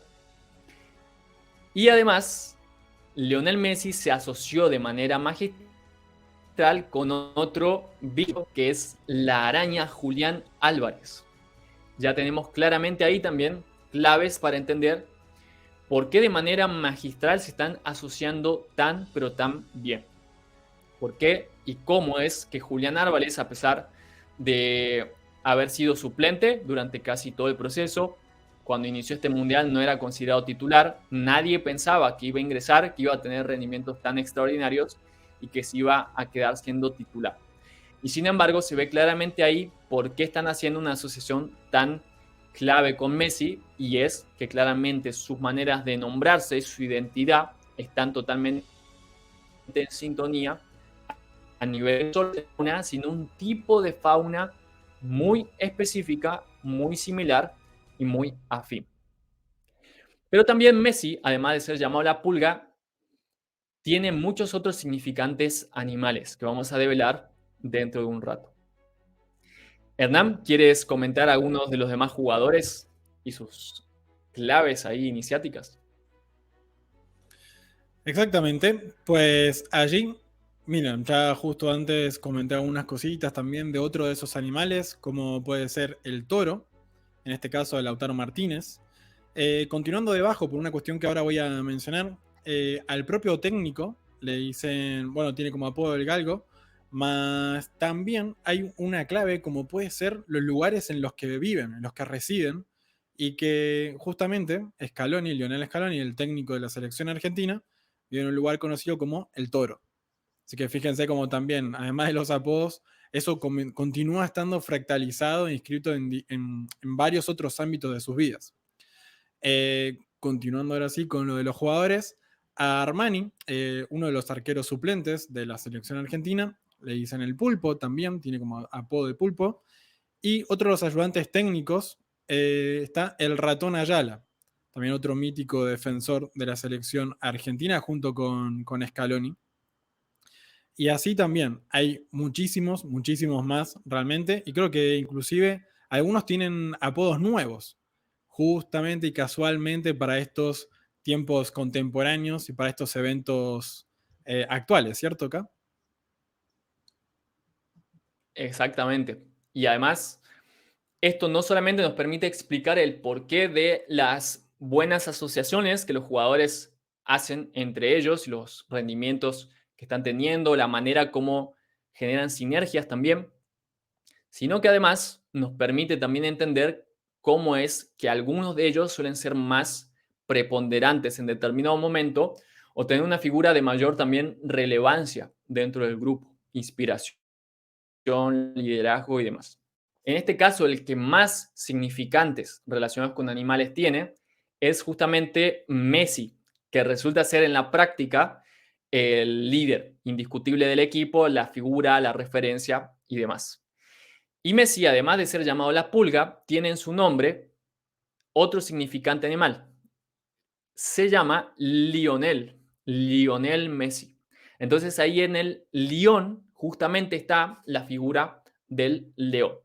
Y además, Lionel Messi se asoció de manera magistral con otro bicho que es la araña Julián Álvarez. Ya tenemos claramente ahí también claves para entender por qué de manera magistral se están asociando tan pero tan bien. ¿Por qué y cómo es que Julián Álvarez, a pesar de haber sido suplente durante casi todo el proceso, cuando inició este mundial no era considerado titular, nadie pensaba que iba a ingresar, que iba a tener rendimientos tan extraordinarios y que se iba a quedar siendo titular? Y sin embargo, se ve claramente ahí por qué están haciendo una asociación tan clave con Messi, y es que claramente sus maneras de nombrarse y su identidad están totalmente en sintonía a nivel de fauna, sino un tipo de fauna muy específica, muy similar y muy afín. Pero también Messi, además de ser llamado la pulga, tiene muchos otros significantes animales que vamos a develar dentro de un rato. Hernán, ¿quieres comentar algunos de los demás jugadores y sus claves ahí iniciáticas? Exactamente, pues allí, miren, ya justo antes comenté algunas cositas también de otro de esos animales, como puede ser el toro, en este caso de Lautaro Martínez. Continuando debajo, por una cuestión que ahora voy a mencionar, al propio técnico le dicen, bueno, tiene como apodo el galgo, más también hay una clave como puede ser los lugares en los que viven, en los que residen, y que justamente Scaloni, Lionel Scaloni, el técnico de la selección argentina, vive en un lugar conocido como El Toro. Así que fíjense como también, además de los apodos, eso continúa estando fractalizado e inscrito en varios otros ámbitos de sus vidas. Continuando ahora sí con lo de los jugadores, a Armani, uno de los arqueros suplentes de la selección argentina, le dicen el Pulpo también, tiene como apodo de Pulpo. Y otro de los ayudantes técnicos está el Ratón Ayala, también otro mítico defensor de la selección argentina junto con Scaloni. Y así también hay muchísimos, muchísimos más realmente. Y creo que inclusive algunos tienen apodos nuevos, justamente y casualmente para estos tiempos contemporáneos y para estos eventos actuales, ¿cierto, acá? Exactamente. Y además, esto no solamente nos permite explicar el porqué de las buenas asociaciones que los jugadores hacen entre ellos, los rendimientos que están teniendo, la manera como generan sinergias también, sino que además nos permite también entender cómo es que algunos de ellos suelen ser más preponderantes en determinado momento o tener una figura de mayor también relevancia dentro del grupo, inspiración, liderazgo y demás. En este caso, el que más significantes relacionados con animales tiene es justamente Messi, que resulta ser en la práctica el líder indiscutible del equipo, la figura, la referencia y demás. Y Messi, además de ser llamado la pulga, tiene en su nombre otro significante animal. Se llama Lionel, Lionel Messi. Entonces ahí en el león justamente está la figura del león,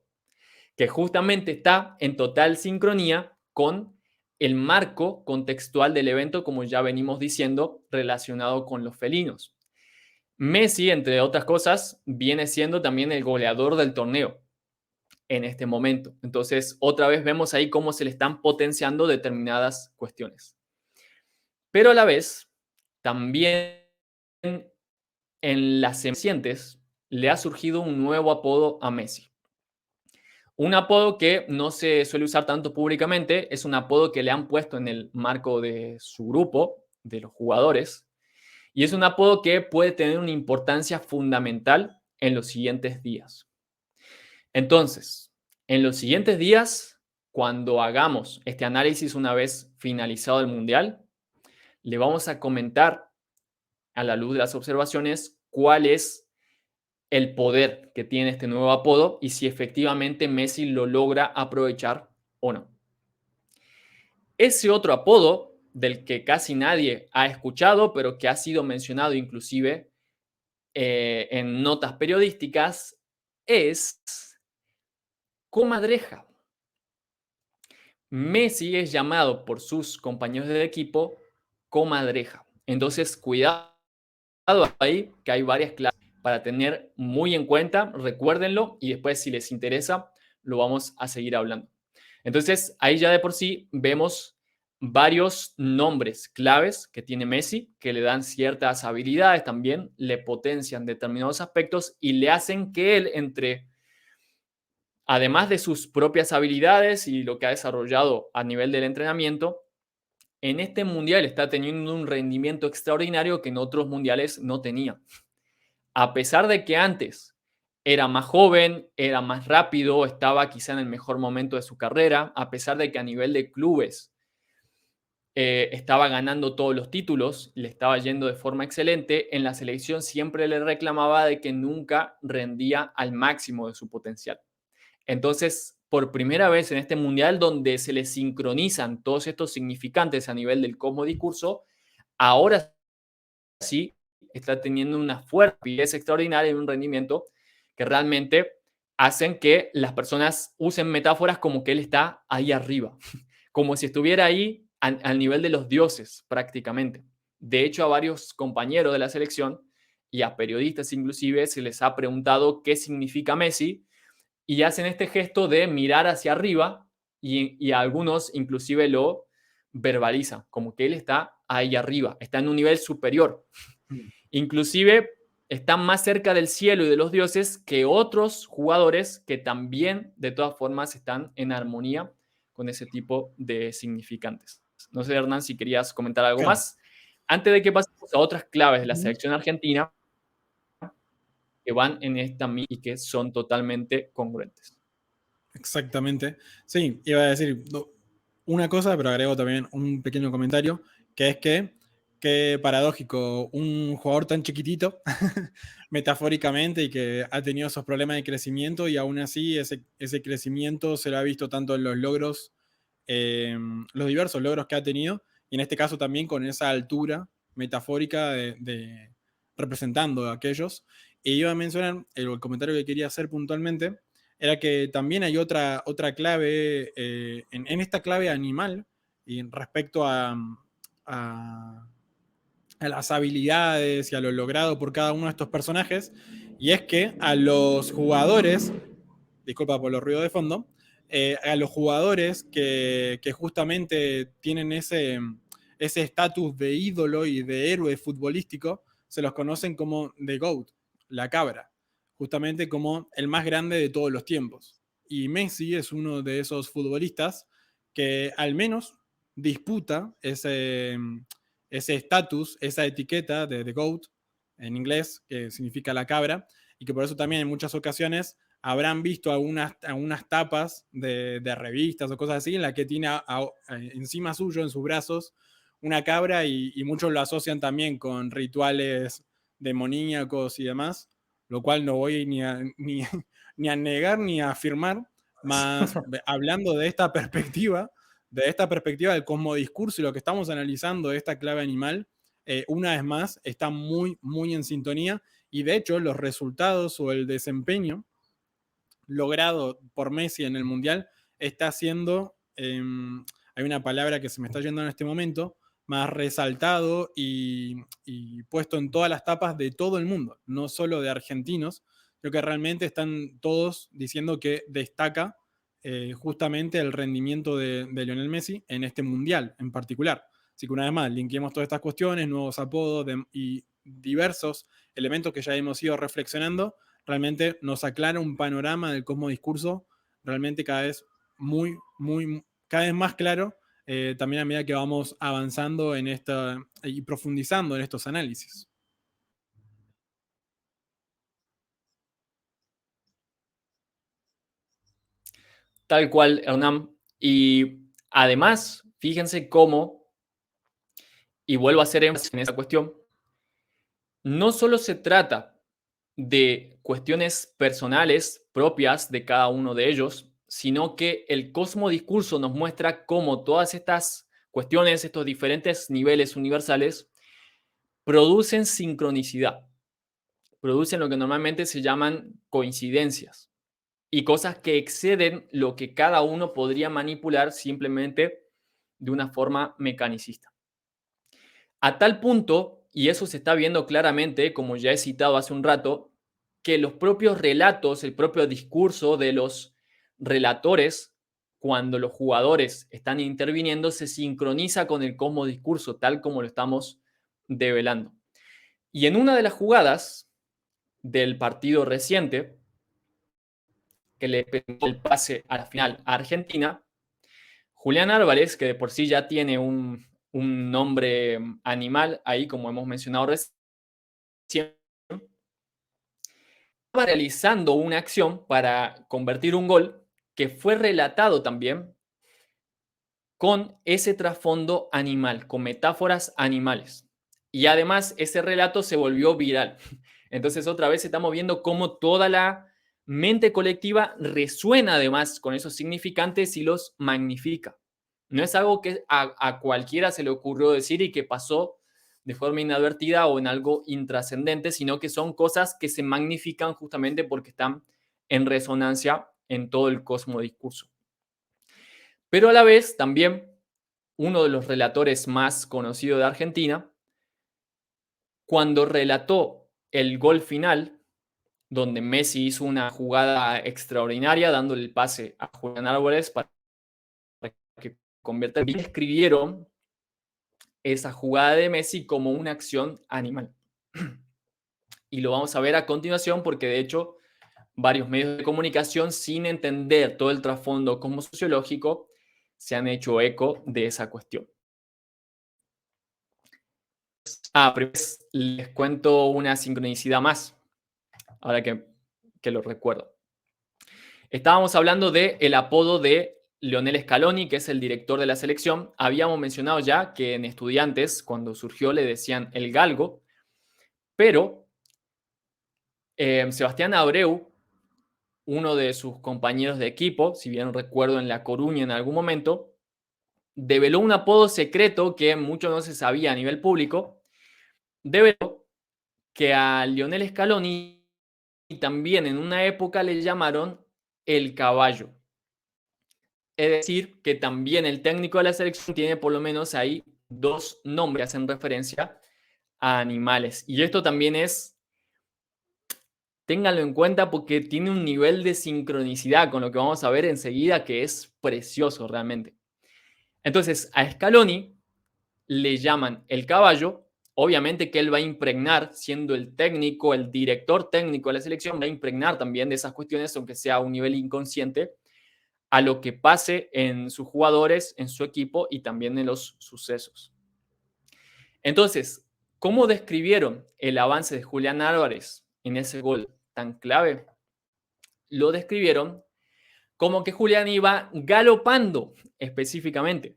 que justamente está en total sincronía con el marco contextual del evento, como ya venimos diciendo, relacionado con los felinos. Messi, entre otras cosas, viene siendo también el goleador del torneo en este momento. Entonces, otra vez vemos ahí cómo se le están potenciando determinadas cuestiones. Pero a la vez, también en las recientes le ha surgido un nuevo apodo a Messi. Un apodo que no se suele usar tanto públicamente, es un apodo que le han puesto en el marco de su grupo, de los jugadores, y es un apodo que puede tener una importancia fundamental en los siguientes días. Entonces, en los siguientes días, cuando hagamos este análisis una vez finalizado el Mundial, le vamos a comentar a la luz de las observaciones cuál es el poder que tiene este nuevo apodo y si efectivamente Messi lo logra aprovechar o no. Ese otro apodo del que casi nadie ha escuchado, pero que ha sido mencionado inclusive en notas periodísticas, es comadreja. Messi es llamado por sus compañeros de equipo comadreja. Entonces, cuidado ahí, que hay varias claves para tener muy en cuenta. Recuérdenlo y después, si les interesa, lo vamos a seguir hablando. Entonces, ahí ya de por sí vemos varios nombres claves que tiene Messi, que le dan ciertas habilidades también, le potencian determinados aspectos y le hacen que él entre, además de sus propias habilidades y lo que ha desarrollado a nivel del entrenamiento, en este mundial está teniendo un rendimiento extraordinario que en otros mundiales no tenía. A pesar de que antes era más joven, era más rápido, estaba quizá en el mejor momento de su carrera, a pesar de que a nivel de clubes estaba ganando todos los títulos, le estaba yendo de forma excelente, en la selección siempre le reclamaba de que nunca rendía al máximo de su potencial. Entonces, por primera vez en este mundial donde se le sincronizan todos estos significantes a nivel del cosmodiscurso, ahora sí está teniendo una fuerza extraordinaria y un rendimiento que realmente hacen que las personas usen metáforas como que él está ahí arriba, como si estuviera ahí al nivel de los dioses prácticamente. De hecho, a varios compañeros de la selección y a periodistas inclusive se les ha preguntado qué significa Messi y hacen este gesto de mirar hacia arriba y algunos inclusive lo verbalizan, como que él está ahí arriba, está en un nivel superior. Mm. Inclusive está más cerca del cielo y de los dioses que otros jugadores que también de todas formas están en armonía con ese tipo de significantes. No sé, Hernán, si querías comentar algo Claro. más. Antes de que pasemos a otras claves de la Ujú. selección argentina que van en esta y que son totalmente congruentes. Exactamente. Sí, iba a decir una cosa, pero agrego también un pequeño comentario, que es que paradójico, un jugador tan chiquitito, metafóricamente, y que ha tenido esos problemas de crecimiento, y aún así ese crecimiento se lo ha visto tanto en los logros, los diversos logros que ha tenido, y en este caso también con esa altura metafórica de representando a aquellos. Y iba a mencionar el comentario que quería hacer puntualmente era que también hay otra clave, en esta clave animal, y respecto a, a las habilidades y a lo logrado por cada uno de estos personajes, y es que a los jugadores, disculpa por los ruidos de fondo, a los jugadores que justamente tienen ese estatus de ídolo y de héroe futbolístico, se los conocen como The GOAT, la cabra, justamente como el más grande de todos los tiempos. Y Messi es uno de esos futbolistas que al menos disputa ese estatus, esa etiqueta de The GOAT en inglés, que significa la cabra, y que por eso también en muchas ocasiones habrán visto algunas tapas de revistas o cosas así en las que tiene encima suyo, en sus brazos, una cabra y muchos lo asocian también con rituales demoníacos y demás, lo cual no voy ni a negar ni a afirmar, más hablando de esta perspectiva del cosmodiscurso y lo que estamos analizando de esta clave animal, una vez más está muy, muy en sintonía, y de hecho los resultados o el desempeño logrado por Messi en el Mundial está siendo, hay una palabra que se me está yendo en este momento, más resaltado y puesto en todas las tapas de todo el mundo, no solo de argentinos. Creo que realmente están todos diciendo que destaca justamente el rendimiento de Lionel Messi en este Mundial en particular. Así que una vez más, linkeemos todas estas cuestiones, nuevos apodos y diversos elementos que ya hemos ido reflexionando, realmente nos aclara un panorama del cosmodiscurso realmente cada vez cada vez más claro, también a medida que vamos avanzando en esta y profundizando en estos análisis. Tal cual, Hernán. Y además, fíjense cómo y vuelvo a hacer énfasis en esa cuestión, no solo se trata de cuestiones personales propias de cada uno de ellos, sino que el cosmodiscurso nos muestra cómo todas estas cuestiones, estos diferentes niveles universales, producen sincronicidad, producen lo que normalmente se llaman coincidencias y cosas que exceden lo que cada uno podría manipular simplemente de una forma mecanicista. A tal punto, y eso se está viendo claramente, como ya he citado hace un rato, que los propios relatos, el propio discurso de los relatores, cuando los jugadores están interviniendo, se sincroniza con el cosmodiscurso, tal como lo estamos develando. Y en una de las jugadas del partido reciente, que le permitió el pase a la final a Argentina, Julián Álvarez, que de por sí ya tiene un nombre animal ahí, como hemos mencionado recién, estaba realizando una acción para convertir un gol que fue relatado también con ese trasfondo animal, con metáforas animales. Y además ese relato se volvió viral. Entonces otra vez estamos viendo cómo toda la mente colectiva resuena además con esos significantes y los magnifica. No es algo que a cualquiera se le ocurrió decir y que pasó de forma inadvertida o en algo intrascendente, sino que son cosas que se magnifican justamente porque están en resonancia en todo el cosmodiscurso. Pero a la vez también uno de los relatores más conocidos de Argentina, cuando relató el gol final, donde Messi hizo una jugada extraordinaria dándole el pase a Julián Álvarez para que convierta el gol, escribieron esa jugada de Messi como una acción animal. Y lo vamos a ver a continuación porque de hecho varios medios de comunicación, sin entender todo el trasfondo como sociológico, se han hecho eco de esa cuestión. Pero les cuento una sincronicidad más, ahora que lo recuerdo. Estábamos hablando del apodo de Lionel Scaloni, que es el director de la selección. Habíamos mencionado ya que en Estudiantes, cuando surgió, le decían el Galgo, pero Sebastián Abreu, uno de sus compañeros de equipo, si bien recuerdo en La Coruña en algún momento, develó un apodo secreto que mucho no se sabía a nivel público. Develó que a Lionel Scaloni también en una época le llamaron el caballo. Es decir, que también el técnico de la selección tiene por lo menos ahí dos nombres que hacen referencia a animales. Y esto también es, ténganlo en cuenta porque tiene un nivel de sincronicidad con lo que vamos a ver enseguida que es precioso realmente. Entonces, a Scaloni le llaman el caballo. Obviamente que él va a impregnar, siendo el técnico, el director técnico de la selección, va a impregnar también de esas cuestiones, aunque sea a un nivel inconsciente, a lo que pase en sus jugadores, en su equipo y también en los sucesos. Entonces, ¿cómo describieron el avance de Julián Álvarez en ese gol tan clave? Lo describieron como que Julián iba galopando específicamente.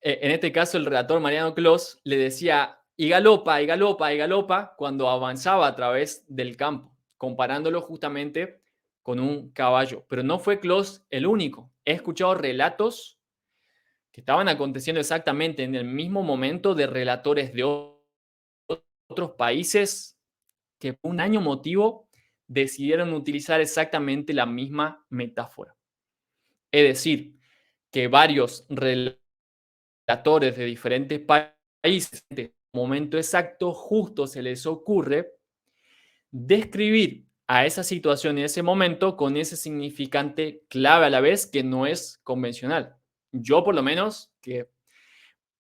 En este caso, el relator Mariano Clos le decía y galopa, y galopa, y galopa cuando avanzaba a través del campo, comparándolo justamente con un caballo. Pero no fue Clos el único. He escuchado relatos que estaban aconteciendo exactamente en el mismo momento de relatores de otros países que por un año motivo decidieron utilizar exactamente la misma metáfora. Es decir, que varios relatores de diferentes países, en el momento exacto, justo se les ocurre describir a esa situación en ese momento con ese significante clave a la vez que no es convencional. Yo por lo menos, que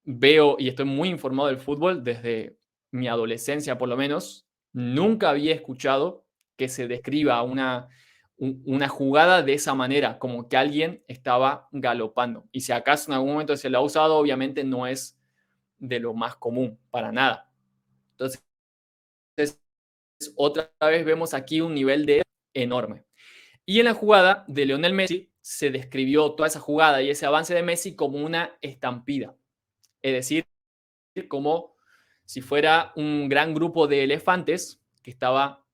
veo y estoy muy informado del fútbol desde mi adolescencia por lo menos, nunca había escuchado que se describa una jugada de esa manera, como que alguien estaba galopando. Y si acaso en algún momento se lo ha usado, obviamente no es de lo más común, para nada. Entonces, otra vez vemos aquí un nivel de enorme. Y en la jugada de Lionel Messi se describió toda esa jugada y ese avance de Messi como una estampida. Es decir, como si fuera un gran grupo de elefantes que estaba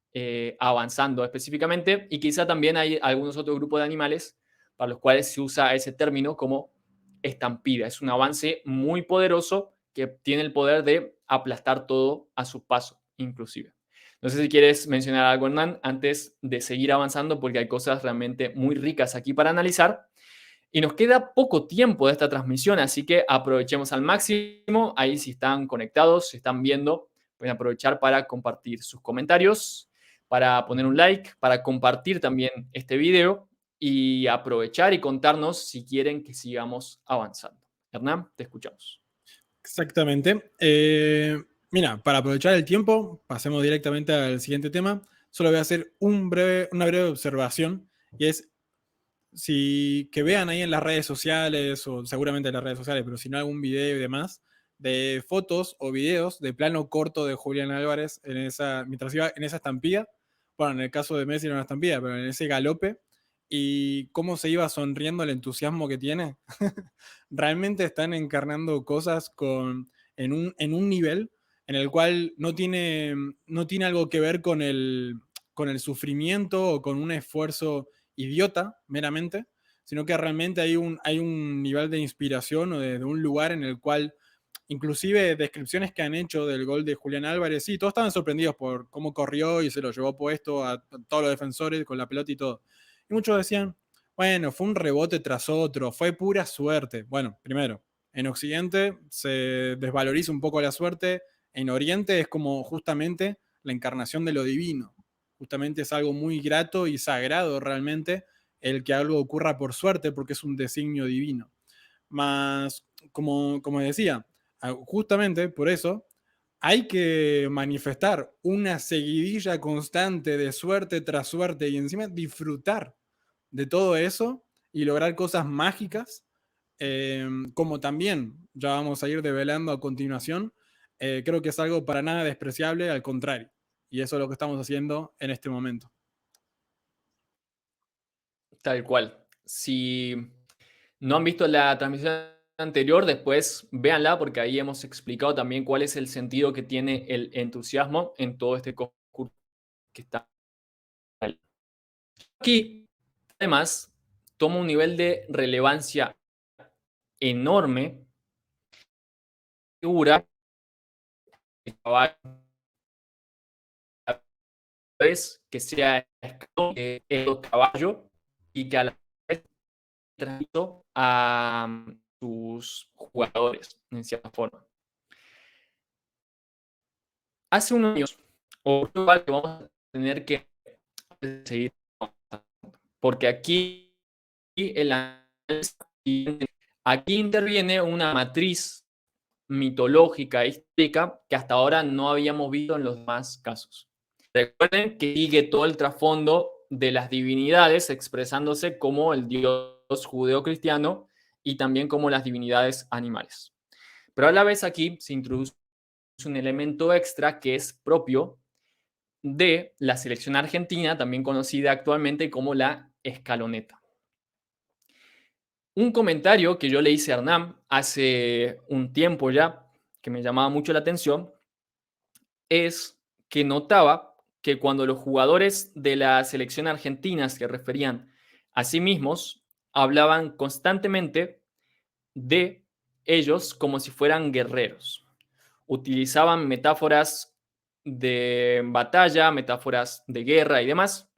avanzando específicamente, y quizá también hay algunos otros grupos de animales para los cuales se usa ese término como estampida. Es un avance muy poderoso que tiene el poder de aplastar todo a su paso, inclusive. No sé si quieres mencionar algo, Hernán, antes de seguir avanzando, porque hay cosas realmente muy ricas aquí para analizar. Y nos queda poco tiempo de esta transmisión, así que aprovechemos al máximo. Ahí si están conectados, si están viendo, pueden aprovechar para compartir sus comentarios, para poner un like, para compartir también este video y aprovechar y contarnos si quieren que sigamos avanzando. Hernán, te escuchamos. Exactamente. Mira, para aprovechar el tiempo, pasemos directamente al siguiente tema. Solo voy a hacer una breve observación, y es que vean ahí en las redes sociales, o seguramente en las redes sociales, pero si no algún video y demás, de fotos o videos de plano corto de Julián Álvarez mientras iba en esa estampida. Bueno, en el caso de Messi era una estampida, pero en ese galope, y cómo se iba sonriendo, el entusiasmo que tiene. Realmente están encarnando cosas en un nivel en el cual no tiene algo que ver con el sufrimiento o con un esfuerzo idiota meramente, sino que realmente hay un nivel de inspiración o de un lugar en el cual, inclusive descripciones que han hecho del gol de Julián Álvarez, sí, todos estaban sorprendidos por cómo corrió y se lo llevó puesto a todos los defensores con la pelota y todo. Y muchos decían, bueno, fue un rebote tras otro, fue pura suerte. Bueno, primero, en Occidente se desvaloriza un poco la suerte, en Oriente es como justamente la encarnación de lo divino. Justamente es algo muy grato y sagrado realmente el que algo ocurra por suerte, porque es un designio divino. Más, como decía, justamente por eso hay que manifestar una seguidilla constante de suerte tras suerte y encima disfrutar de todo eso y lograr cosas mágicas, como también ya vamos a ir develando a continuación. Creo que es algo para nada despreciable, al contrario. Y eso es lo que estamos haciendo en este momento. Tal cual. Si no han visto la transmisión anterior, después véanla porque ahí hemos explicado también cuál es el sentido que tiene el entusiasmo en todo este concurso que está aquí. Además, toma un nivel de relevancia enorme, figura el caballo es que sea el caballo y que a la vez transmito a sus jugadores, en cierta forma. Hace unos años, o igual que vamos a tener que seguir, porque aquí aquí interviene una matriz mitológica e histórica que hasta ahora no habíamos visto en los demás casos. Recuerden que sigue todo el trasfondo de las divinidades expresándose como el dios judeo-cristiano y también como las divinidades animales. Pero a la vez aquí se introduce un elemento extra que es propio de la selección argentina, también conocida actualmente como la escaloneta. Un comentario que yo le hice a Hernán hace un tiempo ya, que me llamaba mucho la atención, es que notaba que cuando los jugadores de la selección argentina se referían a sí mismos, hablaban constantemente de ellos como si fueran guerreros. Utilizaban metáforas de batalla, metáforas de guerra y demás.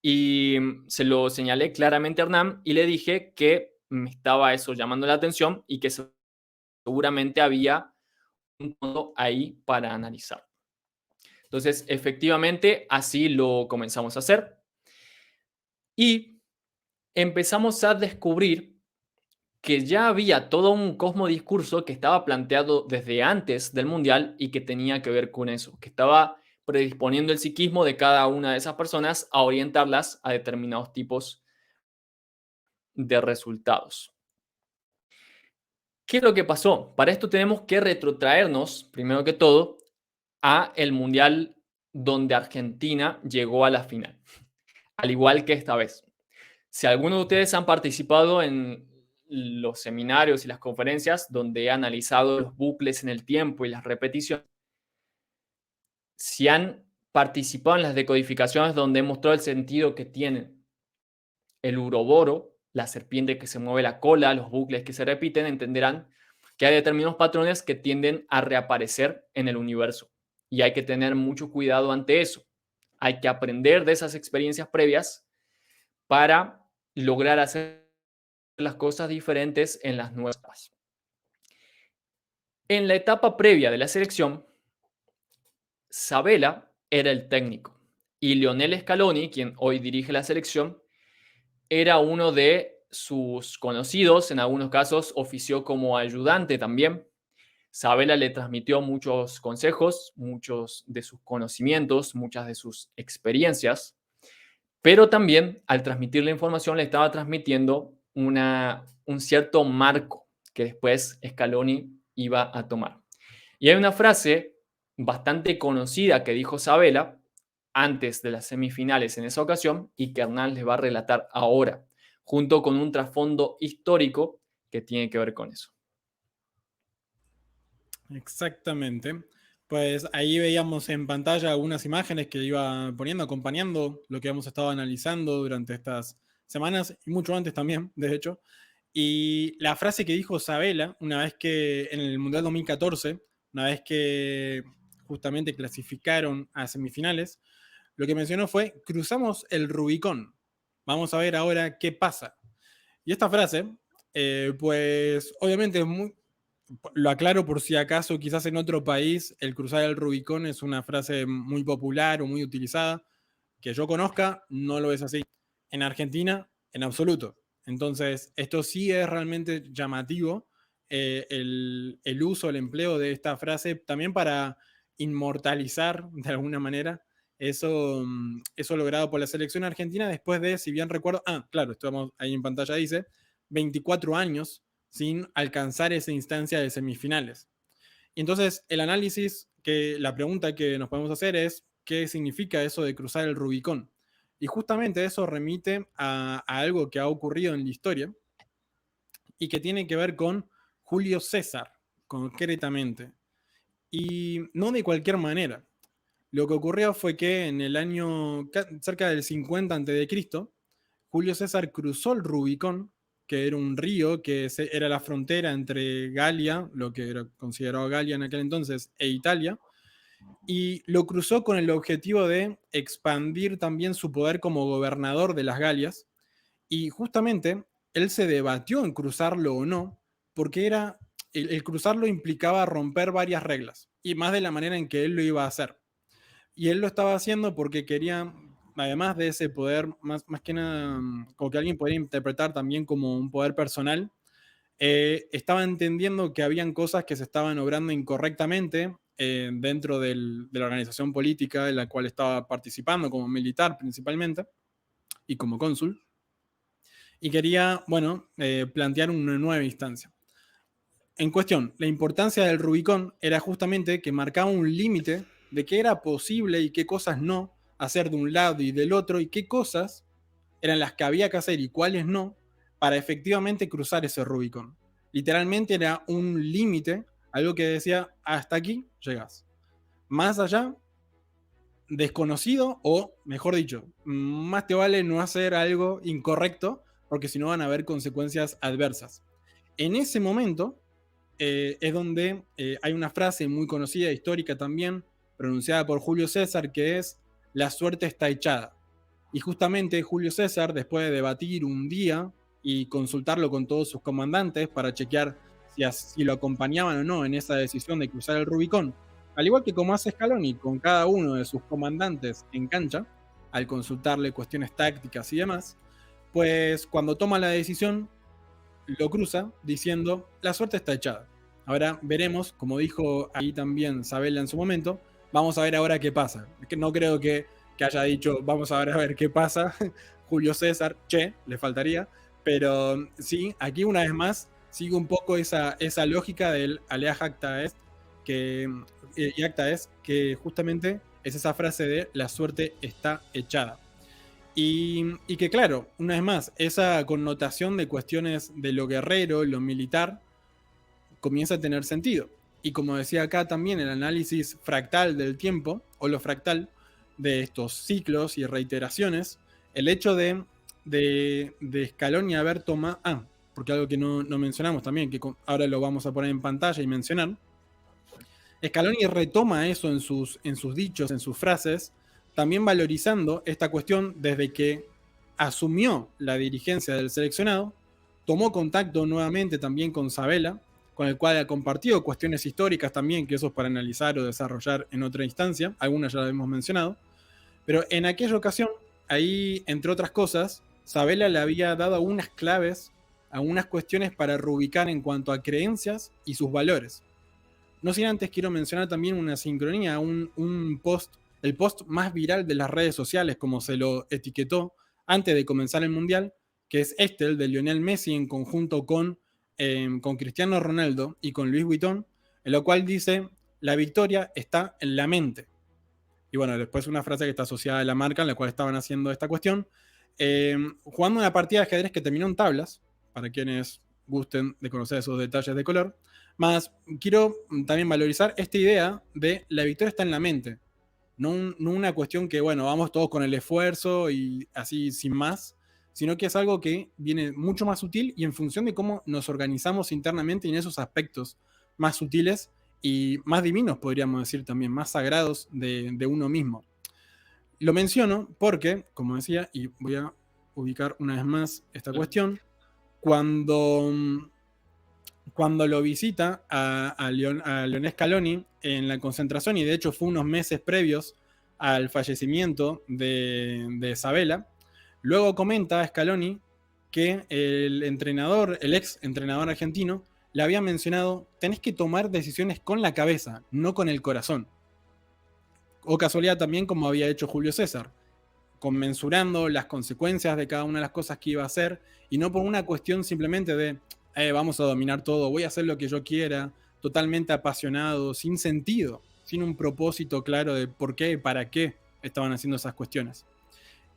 Y se lo señalé claramente a Hernán y le dije que me estaba eso llamando la atención y que seguramente había un punto ahí para analizar. Entonces, efectivamente, así lo comenzamos a hacer y empezamos a descubrir que ya había todo un cosmodiscurso que estaba planteado desde antes del Mundial y que tenía que ver con eso, que estaba predisponiendo el psiquismo de cada una de esas personas a orientarlas a determinados tipos de resultados. ¿Qué es lo que pasó? Para esto tenemos que retrotraernos, primero que todo, a el Mundial donde Argentina llegó a la final, al igual que esta vez. Si alguno de ustedes han participado en los seminarios y las conferencias donde he analizado los bucles en el tiempo y las repeticiones, si han participado en las decodificaciones donde he mostrado el sentido que tienen el uroboro, la serpiente que se mueve la cola, los bucles que se repiten, entenderán que hay determinados patrones que tienden a reaparecer en el universo. Y hay que tener mucho cuidado ante eso. Hay que aprender de esas experiencias previas para lograr hacer las cosas diferentes en las nuevas. En la etapa previa de la selección, Sabella era el técnico y Lionel Scaloni, quien hoy dirige la selección, era uno de sus conocidos, en algunos casos ofició como ayudante también. Sabella le transmitió muchos consejos, muchos de sus conocimientos, muchas de sus experiencias, pero también al transmitir la información le estaba transmitiendo un cierto marco que después Scaloni iba a tomar. Y hay una frase bastante conocida que dijo Sabella antes de las semifinales en esa ocasión y que Hernán les va a relatar ahora, junto con un trasfondo histórico que tiene que ver con eso. Exactamente. Pues ahí veíamos en pantalla algunas imágenes que iba poniendo, acompañando lo que hemos estado analizando durante estas semanas y mucho antes también, de hecho. Y la frase que dijo Sabella, una vez que en el Mundial 2014, una vez que justamente clasificaron a semifinales, lo que mencionó fue: cruzamos el Rubicón. Vamos a ver ahora qué pasa. Y esta frase, pues obviamente es muy, lo aclaro por si acaso, quizás en otro país el cruzar el Rubicón es una frase muy popular o muy utilizada. Que yo conozca, no lo es así. En Argentina, en absoluto. Entonces, esto sí es realmente llamativo, el uso, el empleo de esta frase, también para inmortalizar de alguna manera eso logrado por la selección argentina después de, si bien recuerdo, claro, estamos ahí en pantalla, dice, 24 años sin alcanzar esa instancia de semifinales. Y entonces el análisis, la pregunta que nos podemos hacer es: ¿qué significa eso de cruzar el Rubicón? Y justamente eso remite a algo que ha ocurrido en la historia y que tiene que ver con Julio César, concretamente. Y no de cualquier manera. Lo que ocurrió fue que en el año cerca del 50 a.C., Julio César cruzó el Rubicón, que era un río que era la frontera entre Galia, lo que era considerado Galia en aquel entonces, e Italia, y lo cruzó con el objetivo de expandir también su poder como gobernador de las Galias. Y justamente él se debatió en cruzarlo o no, porque el cruzarlo implicaba romper varias reglas, y más de la manera en que él lo iba a hacer. Y él lo estaba haciendo porque quería, además de ese poder, más que nada, como que alguien podría interpretar también como un poder personal, estaba entendiendo que habían cosas que se estaban obrando incorrectamente dentro de la organización política en la cual estaba participando, como militar principalmente, y como cónsul, y quería, bueno, plantear una nueva instancia. En cuestión, la importancia del Rubicón era justamente que marcaba un límite de qué era posible y qué cosas no hacer de un lado y del otro, y qué cosas eran las que había que hacer y cuáles no, para efectivamente cruzar ese Rubicón. Literalmente era un límite, algo que decía: hasta aquí llegas. Más allá, desconocido, o mejor dicho, más te vale no hacer algo incorrecto, porque si no van a haber consecuencias adversas. En ese momento es donde hay una frase muy conocida, histórica también, pronunciada por Julio César, que es: la suerte está echada. Y justamente Julio César, después de debatir un día y consultarlo con todos sus comandantes para chequear si lo acompañaban o no en esa decisión de cruzar el Rubicón, al igual que como hace Scaloni con cada uno de sus comandantes en cancha, al consultarle cuestiones tácticas y demás, pues cuando toma la decisión, lo cruza diciendo: la suerte está echada. Ahora veremos, como dijo ahí también Sabella en su momento, vamos a ver ahora qué pasa. No creo que haya dicho vamos a ver qué pasa Julio César, le faltaría, pero sí, aquí una vez más sigue un poco esa lógica del alea jacta est, que justamente es esa frase de la suerte está echada. Y que claro, una vez más, esa connotación de cuestiones de lo guerrero, lo militar, comienza a tener sentido. Y como decía acá también, el análisis fractal del tiempo, o lo fractal, de estos ciclos y reiteraciones, el hecho de Scaloni haber tomado... Ah, porque algo que no mencionamos también, que ahora lo vamos a poner en pantalla y mencionar. Scaloni retoma eso en sus dichos, en sus frases, también valorizando esta cuestión desde que asumió la dirigencia del seleccionado, tomó contacto nuevamente también con Sabella, con el cual ha compartido cuestiones históricas también, que eso es para analizar o desarrollar en otra instancia, algunas ya las hemos mencionado, pero en aquella ocasión, ahí, entre otras cosas, Sabella le había dado algunas claves, algunas cuestiones para reubicar en cuanto a creencias y sus valores. No sin antes quiero mencionar también una sincronía, un post, el post más viral de las redes sociales, como se lo etiquetó antes de comenzar el Mundial, que es este, el de Lionel Messi en conjunto con Cristiano Ronaldo y con Luis Vuitton, en lo cual dice, la victoria está en la mente. Y bueno, después una frase que está asociada a la marca en la cual estaban haciendo esta cuestión. Jugando una partida de ajedrez que terminó en tablas, para quienes gusten de conocer esos detalles de color. Más quiero también valorizar esta idea de la victoria está en la mente. No una cuestión que, bueno, vamos todos con el esfuerzo y así sin más, sino que es algo que viene mucho más sutil y en función de cómo nos organizamos internamente y en esos aspectos más sutiles y más divinos, podríamos decir también, más sagrados de uno mismo. Lo menciono porque, como decía, y voy a ubicar una vez más esta cuestión, cuando lo visita a Lionel Scaloni en la concentración, y de hecho fue unos meses previos al fallecimiento de Sabella, luego comenta a Scaloni que el ex entrenador argentino, le había mencionado, tenés que tomar decisiones con la cabeza, no con el corazón. O casualidad también como había hecho Julio César, conmensurando las consecuencias de cada una de las cosas que iba a hacer, y no por una cuestión simplemente de vamos a dominar todo, voy a hacer lo que yo quiera, totalmente apasionado, sin sentido, sin un propósito claro de por qué y para qué estaban haciendo esas cuestiones.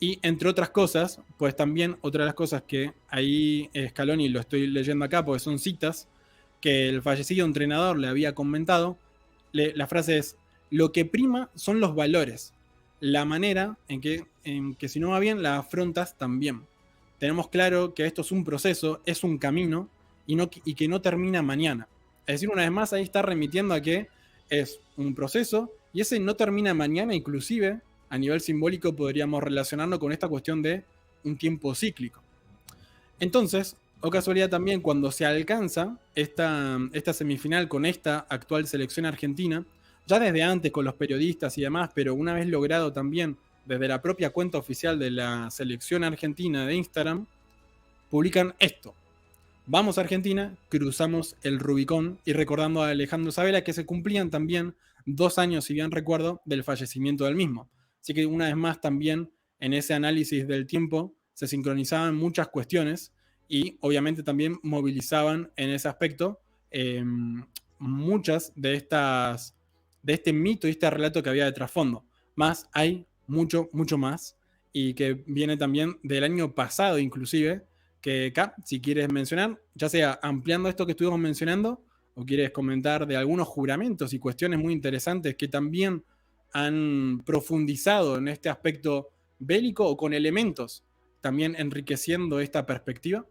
Y entre otras cosas, pues también otra de las cosas que ahí Scaloni, lo estoy leyendo acá porque son citas, que el fallecido entrenador le había comentado, la frase es, lo que prima son los valores, la manera en que si no va bien la afrontas también. Tenemos claro que esto es un proceso, es un camino y que no termina mañana. Es decir, una vez más, ahí está remitiendo a que es un proceso y ese no termina mañana, inclusive a nivel simbólico podríamos relacionarlo con esta cuestión de un tiempo cíclico. Entonces, o casualidad también, cuando se alcanza esta semifinal con esta actual selección argentina, ya desde antes con los periodistas y demás, pero una vez logrado también desde la propia cuenta oficial de la selección argentina de Instagram, publican esto. Vamos a Argentina, cruzamos el Rubicón, y recordando a Alejandro Sabella que se cumplían también 2 años, si bien recuerdo, del fallecimiento del mismo. Así que una vez más también en ese análisis del tiempo se sincronizaban muchas cuestiones y obviamente también movilizaban en ese aspecto muchas de este mito y este relato que había de trasfondo. Más hay mucho, mucho más, y que viene también del año pasado inclusive, que acá, si quieres mencionar, ya sea ampliando esto que estuvimos mencionando, o quieres comentar de algunos juramentos y cuestiones muy interesantes que también han profundizado en este aspecto bélico o con elementos también enriqueciendo esta perspectiva.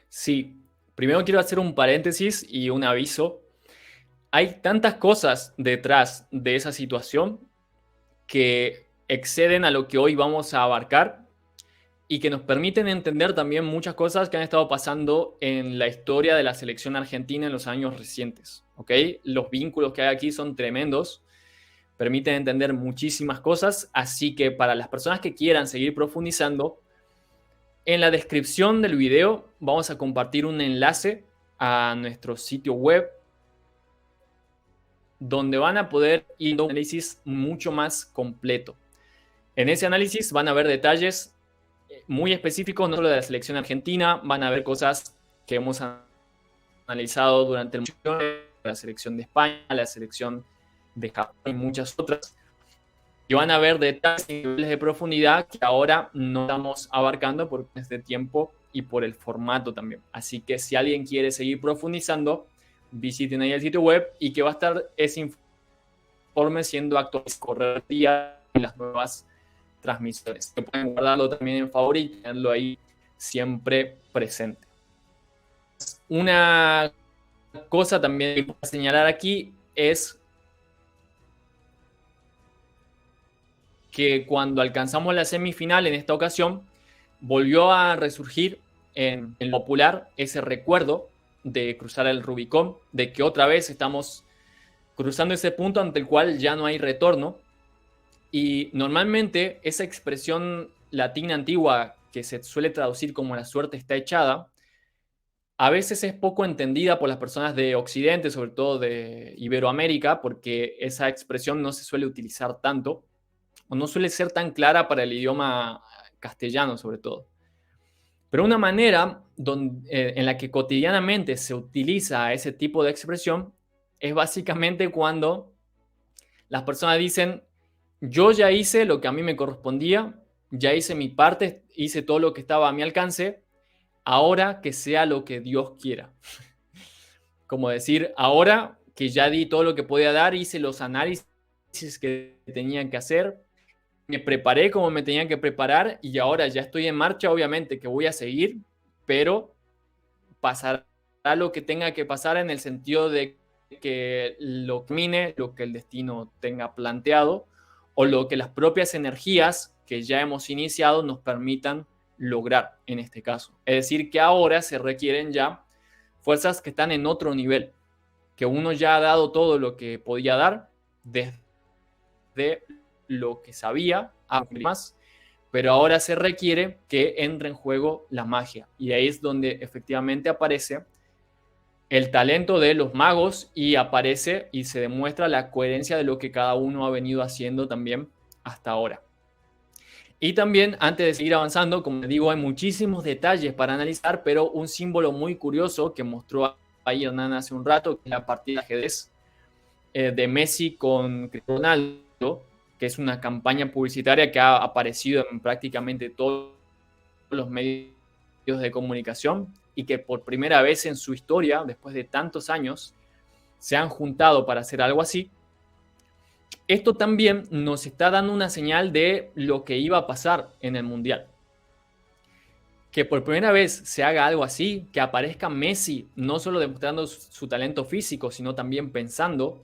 Sí, primero quiero hacer un paréntesis y un aviso. Hay tantas cosas detrás de esa situación que exceden a lo que hoy vamos a abarcar y que nos permiten entender también muchas cosas que han estado pasando en la historia de la selección argentina en los años recientes. ¿Ok? Los vínculos que hay aquí son tremendos, permiten entender muchísimas cosas, así que para las personas que quieran seguir profundizando, en la descripción del video vamos a compartir un enlace a nuestro sitio web donde van a poder ir a un análisis mucho más completo. En ese análisis van a ver detalles muy específicos, no solo de la selección argentina, van a ver cosas que hemos analizado durante el Mundial, la selección de España, la selección de Japón y muchas otras. y van a ver detalles y niveles de profundidad que ahora no estamos abarcando por este tiempo y por el formato también. Así que si alguien quiere seguir profundizando, visiten ahí el sitio web y que va a estar ese informe siendo actualizado correr día en las nuevas transmisiones. Que pueden guardarlo también en favorito y tenerlo ahí siempre presente. Una cosa también que puedo señalar aquí es que cuando alcanzamos la semifinal en esta ocasión, volvió a resurgir en lo popular ese recuerdo de cruzar el Rubicón, de que otra vez estamos cruzando ese punto ante el cual ya no hay retorno. Y normalmente esa expresión latina antigua que se suele traducir como la suerte está echada, a veces es poco entendida por las personas de Occidente, sobre todo de Iberoamérica, porque esa expresión no se suele utilizar tanto o no suele ser tan clara para el idioma castellano sobre todo. Pero una manera en la que cotidianamente se utiliza ese tipo de expresión es básicamente cuando las personas dicen, yo ya hice lo que a mí me correspondía, ya hice mi parte, hice todo lo que estaba a mi alcance, ahora que sea lo que Dios quiera. Como decir, ahora que ya di todo lo que podía dar, hice los análisis que tenía que hacer, me preparé como me tenía que preparar y ahora ya estoy en marcha, obviamente que voy a seguir, pero pasará lo que tenga que pasar en el sentido de que lo mine, lo que el destino tenga planteado o lo que las propias energías que ya hemos iniciado nos permitan lograr en este caso. Es decir, que ahora se requieren ya fuerzas que están en otro nivel, que uno ya ha dado todo lo que podía dar desde lo que sabía a más, pero ahora se requiere que entre en juego la magia. Y ahí es donde efectivamente aparece el talento de los magos y aparece y se demuestra la coherencia de lo que cada uno ha venido haciendo también hasta ahora. Y también, antes de seguir avanzando, como les digo, hay muchísimos detalles para analizar, pero un símbolo muy curioso que mostró ahí Hernán hace un rato, que es la partida de ajedrez de Messi con Ronaldo, que es una campaña publicitaria que ha aparecido en prácticamente todos los medios de comunicación y que por primera vez en su historia, después de tantos años, se han juntado para hacer algo así. Esto también nos está dando una señal de lo que iba a pasar en el Mundial. Que por primera vez se haga algo así, que aparezca Messi, no solo demostrando su talento físico, sino también pensando,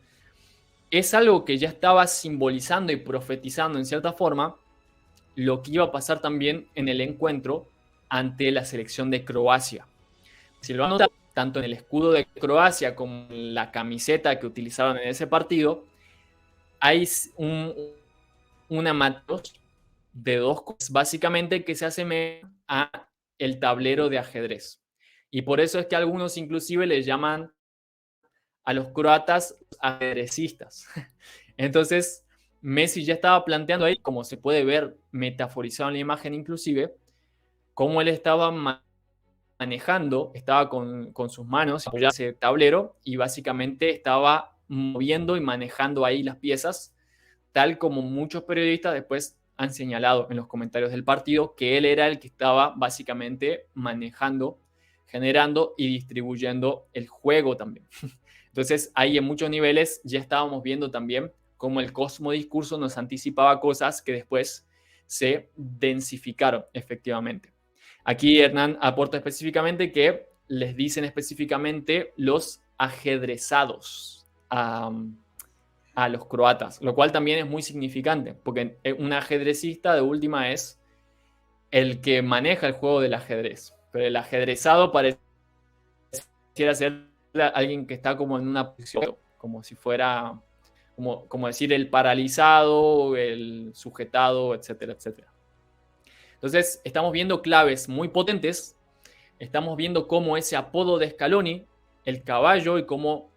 es algo que ya estaba simbolizando y profetizando en cierta forma lo que iba a pasar también en el encuentro ante la selección de Croacia. Si lo han notado, tanto en el escudo de Croacia como en la camiseta que utilizaron en ese partido, hay una matriz de dos cosas, básicamente que se asemeja a el tablero de ajedrez. Y por eso es que algunos inclusive le llaman a los croatas ajedrecistas. Entonces, Messi ya estaba planteando ahí, como se puede ver metaforizado en la imagen inclusive, cómo él estaba manejando, estaba con sus manos apoyadas en ese tablero y básicamente estaba moviendo y manejando ahí las piezas, tal como muchos periodistas después han señalado en los comentarios del partido que él era el que estaba básicamente manejando, generando y distribuyendo el juego también. Entonces, ahí en muchos niveles ya estábamos viendo también cómo el cosmodiscurso nos anticipaba cosas que después se densificaron efectivamente. Aquí Hernán aporta específicamente que les dicen específicamente los ajedrezados a los croatas, lo cual también es muy significante, porque un ajedrecista de última es el que maneja el juego del ajedrez, pero el ajedrezado pareciera ser alguien que está como en una posición, como si fuera, como decir, el paralizado, el sujetado, etcétera, etcétera. Entonces, estamos viendo claves muy potentes, estamos viendo cómo ese apodo de Scaloni, el caballo, y cómo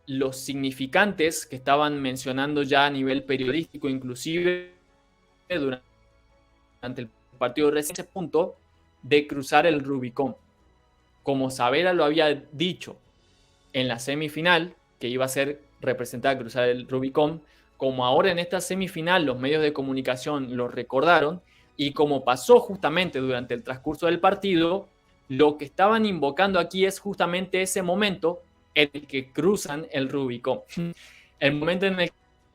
los significantes que estaban mencionando ya a nivel periodístico, inclusive durante el partido recién, ese punto de cruzar el Rubicón. Como Sabela lo había dicho en la semifinal, que iba a ser representada cruzar el Rubicón, como ahora en esta semifinal los medios de comunicación lo recordaron, y como pasó justamente durante el transcurso del partido, lo que estaban invocando aquí es justamente ese momento en el que cruzan el Rubicón. El momento en el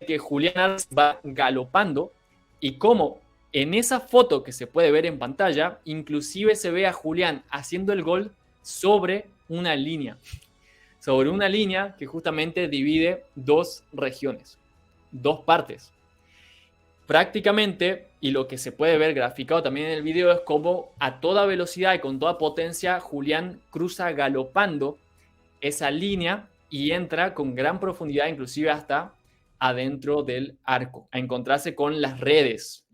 que Julián Álvarez va galopando y como en esa foto que se puede ver en pantalla, inclusive se ve a Julián haciendo el gol sobre una línea que justamente divide dos regiones, dos partes. Prácticamente, y lo que se puede ver graficado también en el video, es como a toda velocidad y con toda potencia Julián cruza galopando esa línea y entra con gran profundidad, inclusive hasta adentro del arco, a encontrarse con las redes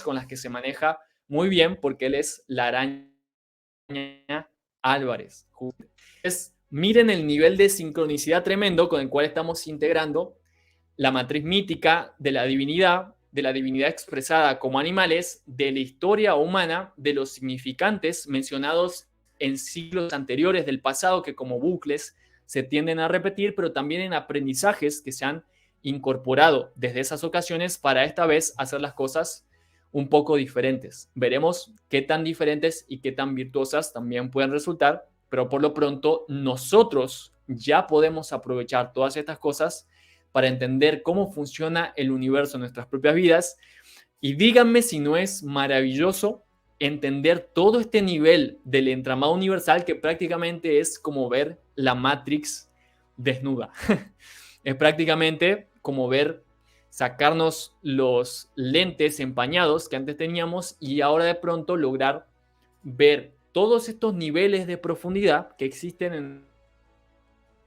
con las que se maneja muy bien porque él es la araña Álvarez. Miren el nivel de sincronicidad tremendo con el cual estamos integrando la matriz mítica de la divinidad expresada como animales, de la historia humana, de los significantes mencionados en siglos anteriores del pasado que como bucles se tienden a repetir, pero también en aprendizajes que se han incorporado desde esas ocasiones para esta vez hacer las cosas un poco diferentes. Veremos qué tan diferentes y qué tan virtuosas también pueden resultar, pero por lo pronto nosotros ya podemos aprovechar todas estas cosas para entender cómo funciona el universo en nuestras propias vidas. Y díganme si no es maravilloso entender todo este nivel del entramado universal que prácticamente es como ver la Matrix desnuda. Es prácticamente como ver sacarnos los lentes empañados que antes teníamos y ahora de pronto lograr ver todos estos niveles de profundidad que existen en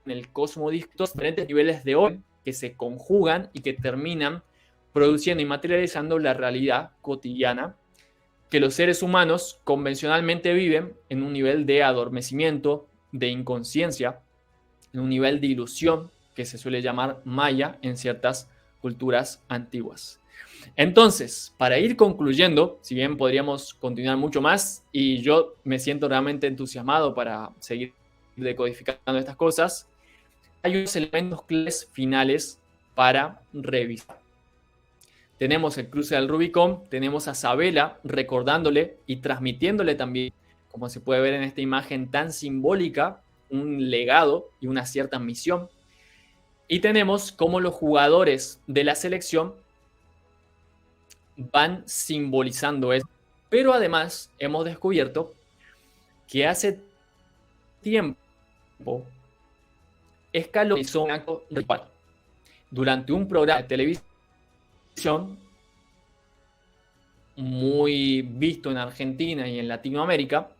el cosmos, diferentes niveles de orden que se conjugan y que terminan produciendo y materializando la realidad cotidiana que los seres humanos convencionalmente viven en un nivel de adormecimiento, de inconsciencia, en un nivel de ilusión que se suele llamar maya en ciertas culturas antiguas. Entonces, para ir concluyendo, si bien podríamos continuar mucho más y yo me siento realmente entusiasmado para seguir decodificando estas cosas, hay unos elementos claves finales para revisar. Tenemos el cruce del Rubicón, tenemos a Sabela recordándole y transmitiéndole también, como se puede ver en esta imagen tan simbólica, un legado y una cierta misión. Y tenemos cómo los jugadores de la selección van simbolizando eso. Pero además hemos descubierto que hace tiempo Scaloni hizo un acto ritual durante un programa de televisión muy visto en Argentina y en Latinoamérica,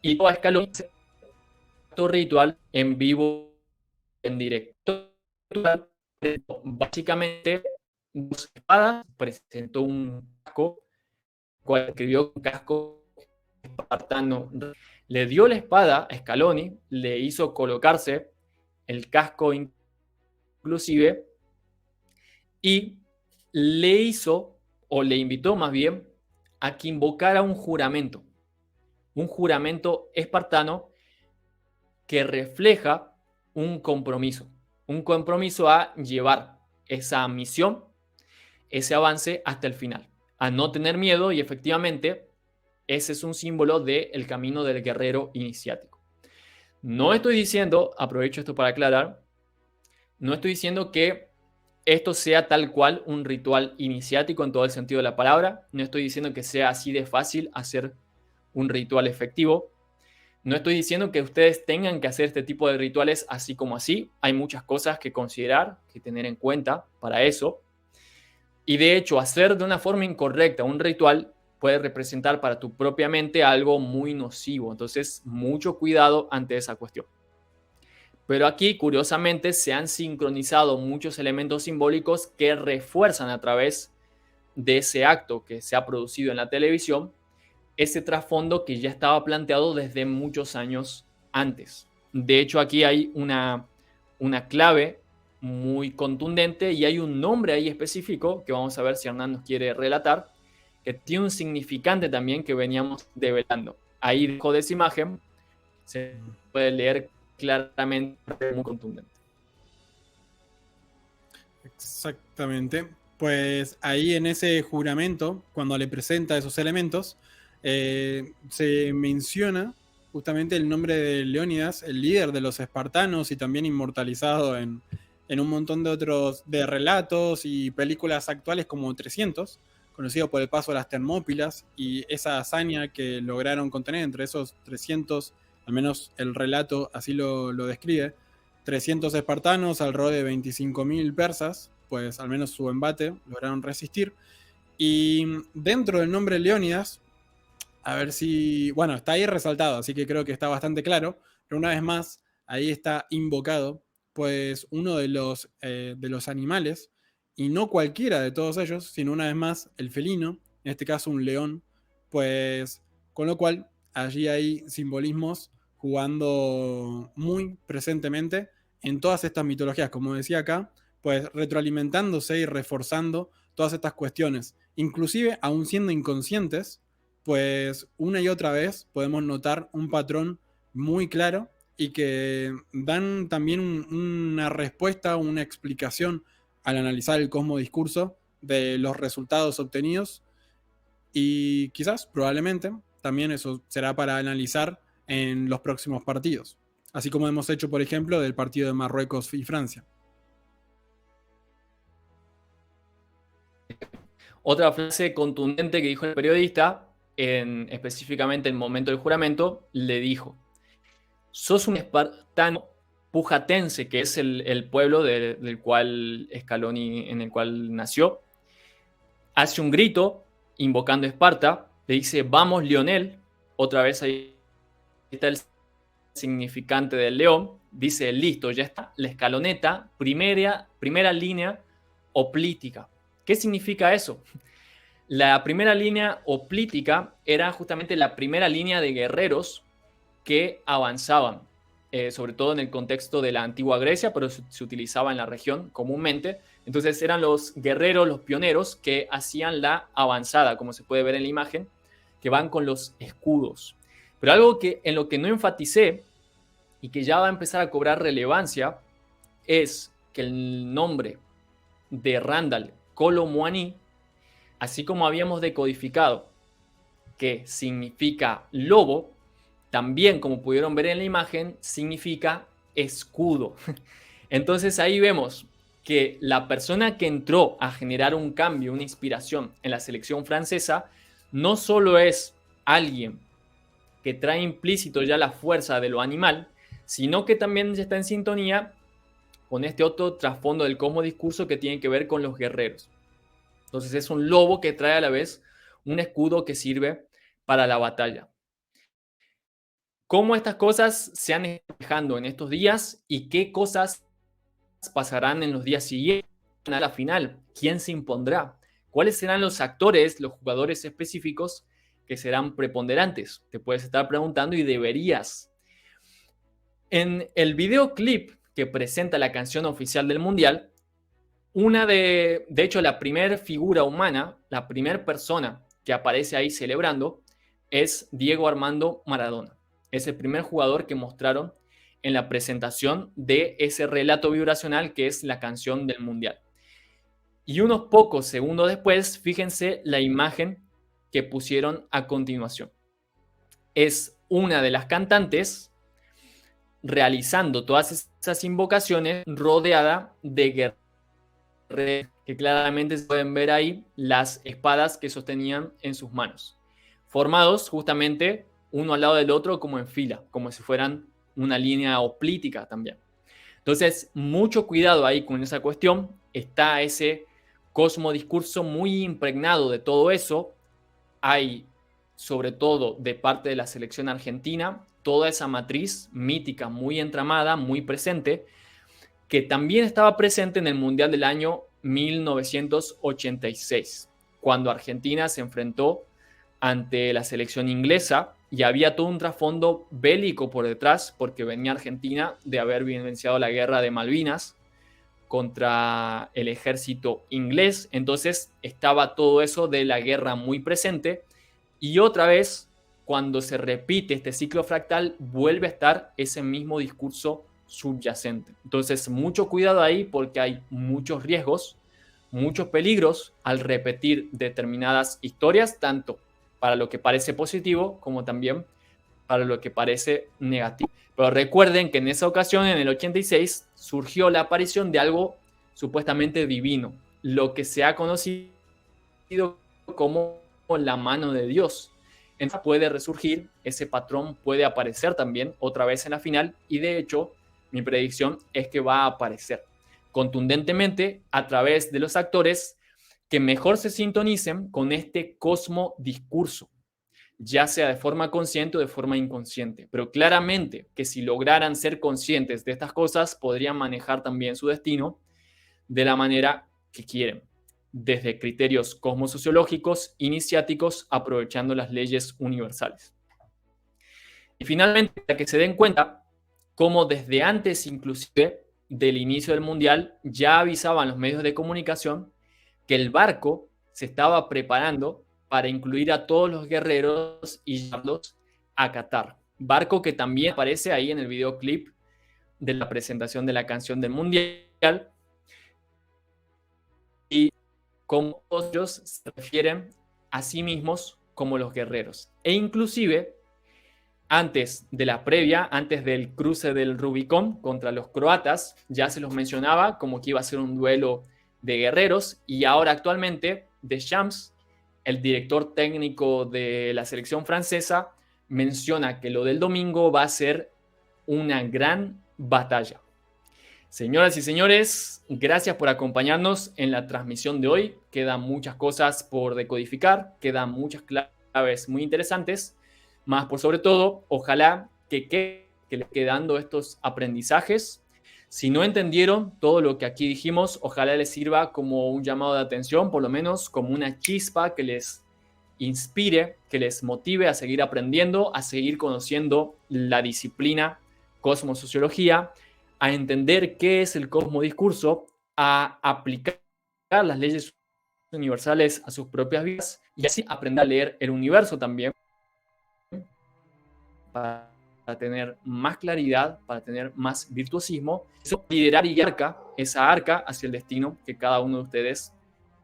y todo Scaloni hace un acto ritual en vivo, en directo. Básicamente, dos espadas, presentó un casco, cual escribió un casco espartano. Le dio la espada a Scaloni, le hizo colocarse el casco inclusive, y le hizo, o le invitó más bien, a que invocara un juramento espartano que refleja un compromiso a llevar esa misión, ese avance hasta el final, a no tener miedo, y efectivamente ese es un símbolo del camino del guerrero iniciático. No estoy diciendo, aprovecho esto para aclarar, no estoy diciendo que esto sea tal cual un ritual iniciático en todo el sentido de la palabra. No estoy diciendo que sea así de fácil hacer un ritual efectivo. No estoy diciendo que ustedes tengan que hacer este tipo de rituales así como así. Hay muchas cosas que considerar, que tener en cuenta para eso. Y de hecho, hacer de una forma incorrecta un ritual puede representar para tu propia mente algo muy nocivo. Entonces, mucho cuidado ante esa cuestión. Pero aquí, curiosamente, se han sincronizado muchos elementos simbólicos que refuerzan a través de ese acto que se ha producido en la televisión, ese trasfondo que ya estaba planteado desde muchos años antes. De hecho, aquí hay una clave muy contundente y hay un nombre ahí específico que vamos a ver si Hernán nos quiere relatar, que tiene un significante también que veníamos develando. Ahí debajo de esa imagen se puede leer claramente, muy contundente. Exactamente. Pues ahí en ese juramento, cuando le presenta esos elementos, se menciona justamente el nombre de Leónidas, el líder de los espartanos y también inmortalizado en un montón de otros de relatos y películas actuales como 300, conocido por el paso de las Termópilas y esa hazaña que lograron contener entre esos 300, al menos el relato así lo describe, 300 espartanos, alrededor de 25.000 persas, pues al menos su embate lograron resistir. Y dentro del nombre Leónidas, a ver si, bueno, está ahí resaltado, así que creo que está bastante claro, pero una vez más, ahí está invocado, pues uno de los animales, y no cualquiera de todos ellos, sino una vez más el felino, en este caso un león, pues con lo cual allí hay simbolismos jugando muy presentemente en todas estas mitologías, como decía acá, pues retroalimentándose y reforzando todas estas cuestiones, inclusive aún siendo inconscientes, pues una y otra vez podemos notar un patrón muy claro y que dan también una respuesta, una explicación al analizar el cosmodiscurso de los resultados obtenidos y quizás, probablemente, también eso será para analizar en los próximos partidos, así como hemos hecho, por ejemplo, del partido de Marruecos y Francia. Otra frase contundente que dijo el periodista, específicamente en el momento del juramento, le dijo: sos un espartano pujatense, que es el pueblo del cual Scaloni, en el cual nació. Hace un grito invocando a Esparta, le dice: vamos, Lionel. Otra vez ahí está el significante del león. Dice: listo, ya está la escaloneta, primera línea oplítica. ¿Qué significa eso? La primera línea oplítica era justamente la primera línea de guerreros que avanzaban, sobre todo en el contexto de la antigua Grecia, pero se utilizaba en la región comúnmente. Entonces eran los guerreros, los pioneros, que hacían la avanzada, como se puede ver en la imagen, que van con los escudos. Pero algo que en lo que no enfaticé y que ya va a empezar a cobrar relevancia es que el nombre de Randall Kolo Muani, así como habíamos decodificado que significa lobo, también, como pudieron ver en la imagen, significa escudo. Entonces ahí vemos que la persona que entró a generar un cambio, una inspiración en la selección francesa, no solo es alguien que trae implícito ya la fuerza de lo animal, sino que también está en sintonía con este otro trasfondo del cosmodiscurso que tiene que ver con los guerreros. Entonces es un lobo que trae a la vez un escudo que sirve para la batalla. ¿Cómo estas cosas se han estado dejando en estos días y qué cosas pasarán en los días siguientes a la final? ¿Quién se impondrá? ¿Cuáles serán los actores, los jugadores específicos que serán preponderantes? Te puedes estar preguntando y deberías. En el videoclip que presenta la canción oficial del Mundial, de hecho, la primera figura humana, la primera persona que aparece ahí celebrando, es Diego Armando Maradona. Es el primer jugador que mostraron en la presentación de ese relato vibracional que es la canción del Mundial. Y unos pocos segundos después, fíjense la imagen que pusieron a continuación. Es una de las cantantes realizando todas esas invocaciones rodeada de guerreros, que claramente se pueden ver ahí las espadas que sostenían en sus manos, formados justamente uno al lado del otro como en fila, como si fueran una línea oplítica también. Entonces, mucho cuidado ahí con esa cuestión. Está ese cosmodiscurso muy impregnado de todo eso. Hay, sobre todo de parte de la selección argentina, toda esa matriz mítica muy entramada, muy presente, que también estaba presente en el Mundial del año 1986, cuando Argentina se enfrentó ante la selección inglesa y había todo un trasfondo bélico por detrás, porque venía Argentina de haber vivenciado la guerra de Malvinas contra el ejército inglés. Entonces estaba todo eso de la guerra muy presente y otra vez, cuando se repite este ciclo fractal, vuelve a estar ese mismo discurso subyacente. Entonces, mucho cuidado ahí porque hay muchos riesgos, muchos peligros al repetir determinadas historias, tanto para lo que parece positivo como también para lo que parece negativo. Pero recuerden que en esa ocasión, en el 86, surgió la aparición de algo supuestamente divino, lo que se ha conocido como la mano de Dios. Entonces puede resurgir, ese patrón puede aparecer también otra vez en la final, y de hecho mi predicción es que va a aparecer contundentemente a través de los actores que mejor se sintonicen con este cosmodiscurso, ya sea de forma consciente o de forma inconsciente, pero claramente que si lograran ser conscientes de estas cosas, podrían manejar también su destino de la manera que quieren, desde criterios cosmosociológicos, iniciáticos, aprovechando las leyes universales. Y finalmente, para que se den cuenta cómo desde antes inclusive del inicio del Mundial ya avisaban los medios de comunicación que el barco se estaba preparando para incluir a todos los guerreros y llevarlos a Qatar. Barco que también aparece ahí en el videoclip de la presentación de la canción del Mundial. Y como ellos se refieren a sí mismos como los guerreros. E inclusive, antes de la previa, antes del cruce del Rubicón contra los croatas, ya se los mencionaba como que iba a ser un duelo de guerreros, y ahora actualmente Deschamps, el director técnico de la selección francesa, menciona que lo del domingo va a ser una gran batalla. Señoras y señores, gracias por acompañarnos en la transmisión de hoy. Quedan muchas cosas por decodificar, quedan muchas claves muy interesantes, más por sobre todo, ojalá que les quede dando estos aprendizajes. Si no entendieron todo lo que aquí dijimos, ojalá les sirva como un llamado de atención, por lo menos como una chispa que les inspire, que les motive a seguir aprendiendo, a seguir conociendo la disciplina cosmosociología, a entender qué es el cosmodiscurso, a aplicar las leyes universales a sus propias vidas y así aprender a leer el universo también para tener más claridad, para tener más virtuosismo, eso liderar y guiar esa arca hacia el destino que cada uno de ustedes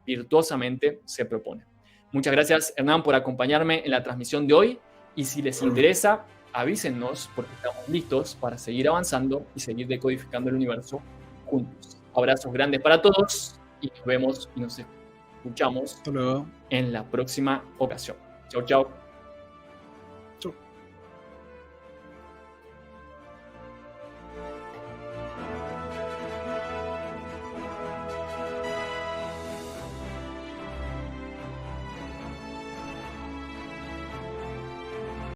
virtuosamente se propone. Muchas gracias, Hernán, por acompañarme en la transmisión de hoy, y si les interesa, avísennos porque estamos listos para seguir avanzando y seguir decodificando el universo juntos. Abrazos grandes para todos y nos vemos y nos escuchamos en la próxima ocasión. Chau, chau.